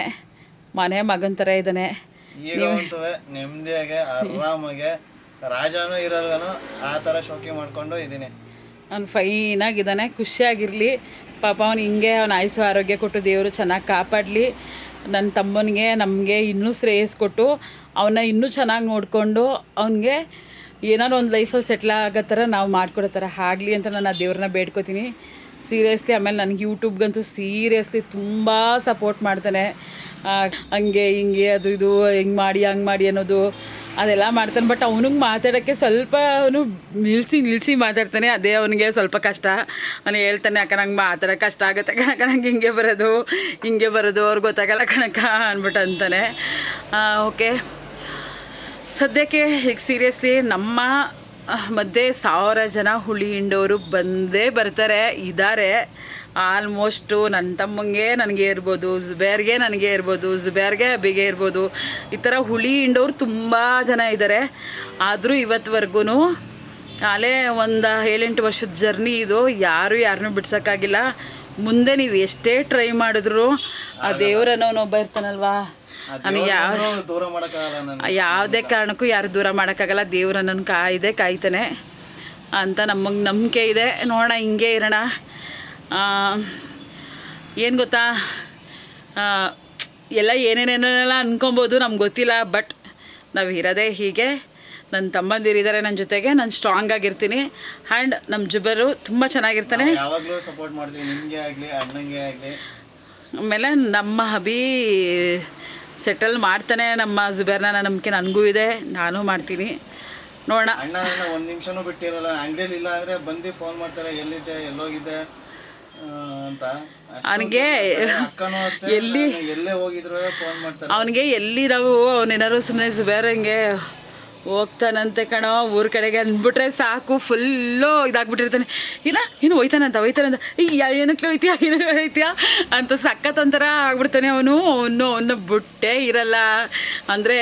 ಮನೆ ಮಗನ ಥರ ಇದ್ದಾನೆ. ಈಗ ನೆಮ್ಮದಿಯಾಗೆ ಆರಾಮಾಗೆ ರಾಜನೂ ಇರಲ್ವನು ಆ ಥರ ಶೋಕಿ ಮಾಡ್ಕೊಂಡು ಇದ್ದೀನಿ. ಅವ್ನು ಫೈನಾಗಿದ್ದಾನೆ, ಖುಷಿಯಾಗಿರಲಿ ಪಾಪ. ಅವ್ನು ಹಿಂಗೆ ಅವ್ನ ಆಯುಸ್ಸು ಆರೋಗ್ಯ ಕೊಟ್ಟು ದೇವರು ಚೆನ್ನಾಗಿ ಕಾಪಾಡಲಿ. ನನ್ನ ತಮ್ಮನಿಗೆ ನಮಗೆ ಇನ್ನೂ ಶ್ರೇಯಸ್ ಕೊಟ್ಟು ಅವನ್ನ ಇನ್ನೂ ಚೆನ್ನಾಗಿ ನೋಡಿಕೊಂಡು ಅವನಿಗೆ ಏನಾದ್ರು ಒಂದು ಲೈಫಲ್ಲಿ ಸೆಟ್ಲ್ ಆಗೋ ಥರ ನಾವು ಮಾಡಿಕೊಡೋ ಥರ ಆಗಲಿ ಅಂತ ನಾನು ಆ ದೇವ್ರನ್ನ ಬೇಡ್ಕೊತೀನಿ ಸೀರಿಯಸ್ಲಿ. ಆಮೇಲೆ ನನಗೆ ಯೂಟ್ಯೂಬ್ಗಂತೂ ಸೀರಿಯಸ್ಲಿ ತುಂಬ ಸಪೋರ್ಟ್ ಮಾಡ್ತಾನೆ. ಹಂಗೆ ಹಿಂಗೆ ಅದು ಇದು ಹಿಂಗೆ ಮಾಡಿ ಹಂಗೆ ಮಾಡಿ ಅನ್ನೋದು ಅದೆಲ್ಲ ಮಾಡ್ತಾನೆ. ಬಟ್ ಅವನಿಗೆ ಮಾತಾಡೋಕ್ಕೆ ಸ್ವಲ್ಪ ಅವನು ನಿಲ್ಲಿಸಿ ಮಾತಾಡ್ತಾನೆ. ಅದೇ ಅವನಿಗೆ ಸ್ವಲ್ಪ ಕಷ್ಟ. ಅವನು ಹೇಳ್ತಾನೆ ಅಕ್ಕ ನಂಗೆ ಮಾತಾಡೋಕೆ ಕಷ್ಟ ಆಗುತ್ತೆ ಕಣಕ, ನಂಗೆ ಹಿಂಗೆ ಬರೋದು ಅವ್ರಿಗೆ ಗೊತ್ತಾಗಲ್ಲ ಕಣಕ ಅಂದ್ಬಿಟ್ಟು ಅಂತಾನೆ. ಓಕೆ, ಸದ್ಯಕ್ಕೆ ಈಗ ಸೀರಿಯಸ್ಲಿ ನಮ್ಮ ಮಧ್ಯೆ 1000 ಜನ ಹುಳಿ ಹಿಂಡೋರು ಬಂದೇ ಬರ್ತಾರೆ, ಇದ್ದಾರೆ. ಆಲ್ಮೋಸ್ಟು ನನ್ನ ತಮ್ಮಂಗೆ ನನಗೆ ಇರ್ಬೋದು, ಜುಬೇರ್ಗೆ ನನಗೆ ಇರ್ಬೋದು, ಜುಬೇರ್ಗೆ ಅಬ್ಬಿಗೆ ಇರ್ಬೋದು, ಈ ಥರ ಹುಳಿ ಹಿಂಡೋರು ತುಂಬ ಜನ ಇದ್ದಾರೆ. ಆದರೂ ಇವತ್ತುವರೆಗೂ ಅಲ್ಲೇ ಒಂದು 7-8 ವರ್ಷದ ಜರ್ನಿ ಇದು. ಯಾರನ್ನೂ ಬಿಡ್ಸೋಕ್ಕಾಗಿಲ್ಲ. ಮುಂದೆ ನೀವು ಎಷ್ಟೇ ಟ್ರೈ ಮಾಡಿದ್ರು ಆ ದೇವ್ರನ್ನೋ ಒಬ್ಬ ಇರ್ತಾನಲ್ವಾ, ನನಗೆ ಯಾವುದೇ ಕಾರಣಕ್ಕೂ ಯಾರು ದೂರ ಮಾಡೋಕ್ಕಾಗಲ್ಲ. ದೇವ್ರ ನನ್ನ ಕಾಯ್ತಾನೆ ಅಂತ ನಮಗೆ ನಂಬಿಕೆ ಇದೆ. ನೋಡೋಣ, ಹಿಂಗೆ ಇರೋಣ. ಏನು ಗೊತ್ತಾ, ಎಲ್ಲ ಏನೇನೇನೆಲ್ಲ ಅನ್ಕೊಬೋದು, ನಮ್ಗೆ ಗೊತ್ತಿಲ್ಲ. ಬಟ್ ನಾವು ಇರೋದೇ ಹೀಗೆ. ನನ್ನ ತಮ್ಮಂದಿರಿದ್ದಾರೆ ನನ್ನ ಜೊತೆಗೆ, ನಾನು ಸ್ಟ್ರಾಂಗ್ ಆಗಿರ್ತೀನಿ. ಆ್ಯಂಡ್ ನಮ್ಮ ಜುಬೇರು ತುಂಬ ಚೆನ್ನಾಗಿರ್ತಾನೆ. ಯಾವಾಗಲೂ ಸಪೋರ್ಟ್ ಮಾಡ್ತೀನಿ, ನಿಮಗೆ ಆಗಲಿ ಅಣ್ಣಂಗೆ ಆಗಲಿ. ಆಮೇಲೆ ನಮ್ಮ ಹಬಿ ಸೆಟಲ್ ಮಾಡ್ತಾನೆ ನಮ್ಮ ಜುಬೇರ್ನ, ನಂಬಿಕೆ ನನಗೂ ಇದೆ, ನಾನು ಮಾಡ್ತೀನಿ. ನೋಡೋಣ. ಅಣ್ಣ ಒಂದು ನಿಮಿಷನೂ ಬಿಟ್ಟಿರಲ್ಲ, ಅಂಗಡಿಯಲ್ಲಿ ಇಲ್ಲ ಅಂದರೆ ಬಂದು ಫೋನ್ ಮಾಡ್ತಾರೆ, ಎಲ್ಲಿದ್ದೆ ಎಲ್ಲೋಗಿದ್ದೆ ಅಂತ. ಅವನಿಗೆ ಅಕ್ಕನೂ ಅಷ್ಟೇ, ಎಲ್ಲೇ ಹೋಗಿದ್ರು ಫೋನ್ ಮಾಡ್ತಾರೆ. ಅವನಿಗೆ ಎಲ್ಲಿ ನಾವು ಅವನೇನಾದ್ರು ಸುಮ್ಮನೆ ಜುಬೇರ್ ಹಂಗೆ ಹೋಗ್ತಾನಂತೆ ಕಣೋ ಊರ ಕಡೆಗೆ ಅಂದ್ಬಿಟ್ರೆ ಸಾಕು, ಫುಲ್ಲು ಇದಾಗ್ಬಿಟ್ಟಿರ್ತಾನೆ. ಇನ್ನು ಹೋಯ್ತಾನಂತ ಏನಕ್ಕೆ ಹೋಯ್ತೀಯಾ ಅಂತ ಸಖತ್ ಒಂಥರ ಆಗ್ಬಿಡ್ತಾನೆ. ಅವನು ಬಿಟ್ಟೇ ಇರಲ್ಲ. ಅಂದರೆ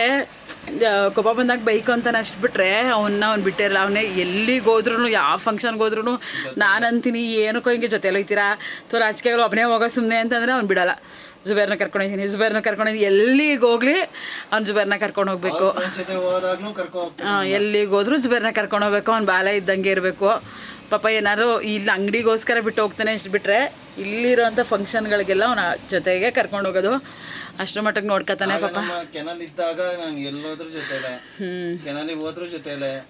ಕೋಪ ಬಂದಾಗ ಬೈಕು ಅಂತಾನೆ ಅಷ್ಟು ಬಿಟ್ಟರೆ ಅವ್ನು ಬಿಟ್ಟೇ ಇರಲ್ಲ. ಅವನೇ ಎಲ್ಲಿಗೆ ಹೋದ್ರೂ, ಯಾವ ಫಂಕ್ಷನ್ಗೆ ಹೋದ್ರೂ ನಾನು ಅಂತೀನಿ ಏನಕ್ಕೋ ಹಿಂಗೆ ಜೊತೆಲಿ ಹೋಗ್ತೀರಾ ರಾಜಕೀಯಗಳು ಒಬ್ಬನೇ ಹೋಗೋ ಸುಮ್ಮನೆ ಅಂತಂದರೆ ಅವ್ನು ಬಿಡಲ್ಲ. ಜುಬೇರ್ನ ಕರ್ಕೊಂಡಿದ್ದೀನಿ, ಎಲ್ಲಿಗೆ ಹೋಗ್ಲಿ ಅವ್ನು ಜುಬೇರ್ನ ಕರ್ಕೊಂಡು ಹೋಗ್ಬೇಕು. ಎಲ್ಲಿಗೆ ಹೋದ್ರು ಜುಬೇರ್ನ ಕರ್ಕೊಂಡು ಹೋಗ್ಬೇಕು. ಅವ್ನು ಬಾಲ ಇದ್ದಂಗೆ ಇರಬೇಕು. ಪಾಪ ಏನಾದ್ರು ಇಲ್ಲಿ ಅಂಗಡಿಗೋಸ್ಕರ ಬಿಟ್ಟು ಹೋಗ್ತಾನೆ, ಇಷ್ಟು ಬಿಟ್ಟರೆ ಇಲ್ಲಿರೋಂಥ ಫಂಕ್ಷನ್ಗಳಿಗೆಲ್ಲ ಅವನ ಜೊತೆಗೆ ಕರ್ಕೊಂಡು ಹೋಗೋದು. ಅಷ್ಟರ ಮಟ್ಟಿಗೆ ನೋಡ್ಕೊತಾನೆ ಪಾಪ.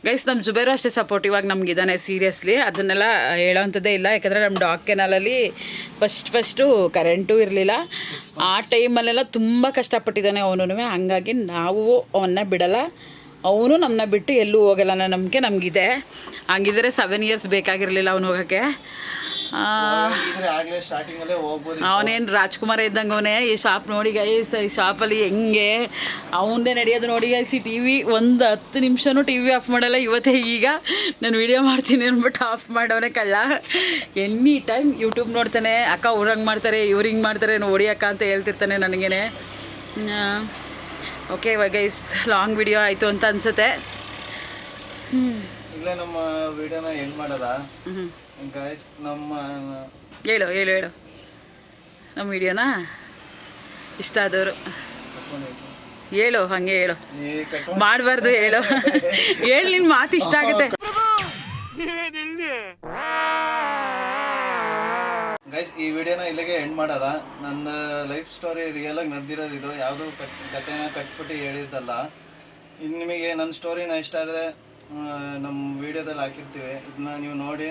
ಗೈಸ್, ನಮ್ಮ ಜುಬೇರು ಅಷ್ಟೇ ಸಪೋರ್ಟಿವ್ ಆಗಿ ನಮಗಿದ್ದಾನೆ. ಸೀರಿಯಸ್ಲಿ ಅದನ್ನೆಲ್ಲ ಹೇಳೋವಂಥದ್ದೇ ಇಲ್ಲ. ಯಾಕಂದರೆ ನಮ್ಮ ಡಾಗ್ ಕೆನಾಲಲ್ಲಿ ಫಸ್ಟು ಕರೆಂಟು ಇರಲಿಲ್ಲ. ಆ ಟೈಮಲ್ಲೆಲ್ಲ ತುಂಬ ಕಷ್ಟಪಟ್ಟಿದ್ದಾನೆ ಅವನು. ಹಂಗಾಗಿ ನಾವು ಅವನ್ನ ಬಿಡಲ್ಲ, ಅವನು ನಮ್ಮನ್ನ ಬಿಟ್ಟು ಎಲ್ಲೂ ಹೋಗಲ್ಲ ಅನ್ನೋ ನಂಬಿಕೆ ನಮಗಿದೆ. ಹಂಗಿದ್ರೆ 7 years ಬೇಕಾಗಿರಲಿಲ್ಲ ಅವನು ಹೋಗೋಕ್ಕೆ. ಅವನೇನು ರಾಜ್ಕುಮಾರ ಇದ್ದಂಗೆ ಅವನೇ. ಈ ಶಾಪ್ ನೋಡಿ ಗೈಸ್, ಈ ಶಾಪಲ್ಲಿ ಹೆಂಗೆ ಅವನದೇ ನಡೆಯೋದು ನೋಡಿ ಗೈಸ್. ಈ ಟಿ ವಿ ಒಂದು 10 ನಿಮಿಷನೂ ಟಿ ವಿ ಆಫ್ ಮಾಡಲ್ಲ. ಈಗ ನಾನು ವೀಡಿಯೋ ಮಾಡ್ತೀನಿ ಅಂದ್ಬಿಟ್ಟು ಆಫ್ ಮಾಡವನೇ ಕಳ್ಳ. ಎನಿ ಟೈಮ್ ಯೂಟ್ಯೂಬ್ ನೋಡ್ತಾನೆ. ಅಕ್ಕ ಅವ್ರು ಹಂಗೆ ಮಾಡ್ತಾರೆ, ಇವ್ರು ಹಿಂಗೆ ಮಾಡ್ತಾರೆ, ನೋಡಿ ಅಕ್ಕ ಅಂತ ಹೇಳ್ತಿರ್ತಾನೆ ನನಗೇನೆ. ಓಕೆ ಗೈಸ್, ಲಾಂಗ್ ವಿಡಿಯೋ ಆಯಿತು ಅಂತ ಅನಿಸುತ್ತೆ. ಇಲ್ಲೇ ನಮ್ಮ ವಿಡಿಯೋನ ಎಂಡ್ ಮಾಡೋದ ಗೈಸ್. ಹೇಳು ನಮ್ಮ ವಿಡಿಯೋನ ಇಷ್ಟ ಆದವರು ಹೇಳು, ಹಂಗೆ ಹೇಳು, ಮಾಡಬಾರ್ದು ಹೇಳು. ಹೇಳಿ, ನಿನ್ನ ಮಾತು ಇಷ್ಟ ಆಗುತ್ತೆ ಗೈಸ್. ಈ ವಿಡಿಯೋನ ಇಲ್ಲಿಗೆ ಎಂಡ್ ಮಾಡೋದ. ನನ್ನ ಲೈಫ್ ಸ್ಟೋರಿ ರಿಯಲ್ ಆಗಿ ನಡೆದಿರೋದು ಇದು, ಯಾವುದೋ ಕಥೆನ ಕಟ್ಬಿಟ್ಟು ಹೇಳಿದ್ದಲ್ಲ. ಇನ್ನು ನಿಮಗೆ ನನ್ನ ಸ್ಟೋರಿನ ಇಷ್ಟ ಆದರೆ ನಮ್ಮ ವಿಡಿಯೋದಲ್ಲಿ ಹಾಕಿರ್ತೀವಿ. ಇದನ್ನ ನೀವು ನೋಡಿ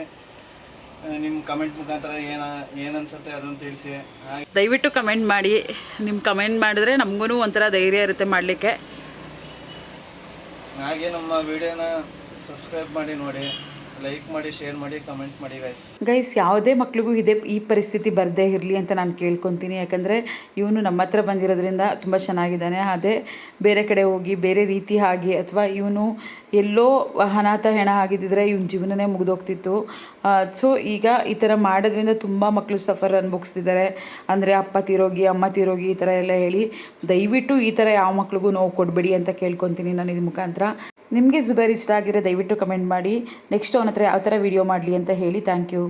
ನಿಮ್ಮ ಕಮೆಂಟ್ ಮುಖಾಂತರ ಏನನ್ಸುತ್ತೆ ಅದನ್ನು ತಿಳಿಸಿ. ದಯವಿಟ್ಟು ಕಮೆಂಟ್ ಮಾಡಿ. ನಿಮ್ಮ ಕಮೆಂಟ್ ಮಾಡಿದ್ರೆ ನಮಗೂ ಒಂಥರ ಧೈರ್ಯ ಇರುತ್ತೆ ಮಾಡಲಿಕ್ಕೆ. ಹಾಗೆ ನಮ್ಮ ವಿಡಿಯೋನ ಸಬ್ಸ್ಕ್ರೈಬ್ ಮಾಡಿ ನೋಡಿ, ಲೈಕ್ ಮಾಡಿ, ಶೇರ್ ಮಾಡಿ, ಕಮೆಂಟ್ ಮಾಡಿ ಗೈಸ್. ಯಾವುದೇ ಮಕ್ಳಿಗೂ ಈ ಪರಿಸ್ಥಿತಿ ಬರದೇ ಇರಲಿ ಅಂತ ನಾನು ಕೇಳ್ಕೊತೀನಿ. ಯಾಕಂದರೆ ಇವನು ನಮ್ಮ ಹತ್ರ ಬಂದಿರೋದ್ರಿಂದ ತುಂಬ ಚೆನ್ನಾಗಿದ್ದಾನೆ. ಅದೇ ಬೇರೆ ಕಡೆ ಹೋಗಿ ಬೇರೆ ರೀತಿ ಆಗಿ, ಅಥವಾ ಇವನು ಎಲ್ಲೋ ಅನಾಥ ಹೆಣ ಆಗಿದ್ದಿದ್ರೆ ಇವನ ಜೀವನನೇ ಮುಗಿದೋಗ್ತಿತ್ತು. ಸೊ ಈಗ ಈ ಥರ ಮಾಡೋದ್ರಿಂದ ತುಂಬ ಮಕ್ಕಳು ಸಫರ್ ಅನುಭವಿಸ್ತಿದ್ದಾರೆ. ಅಂದರೆ ಅಪ್ಪ ತೀರೋಗಿ, ಅಮ್ಮ ತೀರೋಗಿ, ಈ ಥರ ಎಲ್ಲ ಹೇಳಿ ದಯವಿಟ್ಟು ಈ ಥರ ಯಾವ ಮಕ್ಳಿಗೂ ನೋವು ಕೊಡಬೇಡಿ ಅಂತ ಕೇಳ್ಕೊತೀನಿ ನಾನು ಇದು ಮುಖಾಂತರ. ನಿಮಗೆ ಜುಬೇರ್ ಇಷ್ಟ ಆಗಿರೋ ದಯವಿಟ್ಟು ಕಮೆಂಟ್ ಮಾಡಿ. ನೆಕ್ಸ್ಟ್ ಅವನ ಹತ್ರ ಯಾವ ಥರ ವೀಡಿಯೋ ಮಾಡಲಿ ಅಂತ ಹೇಳಿ. Thank you.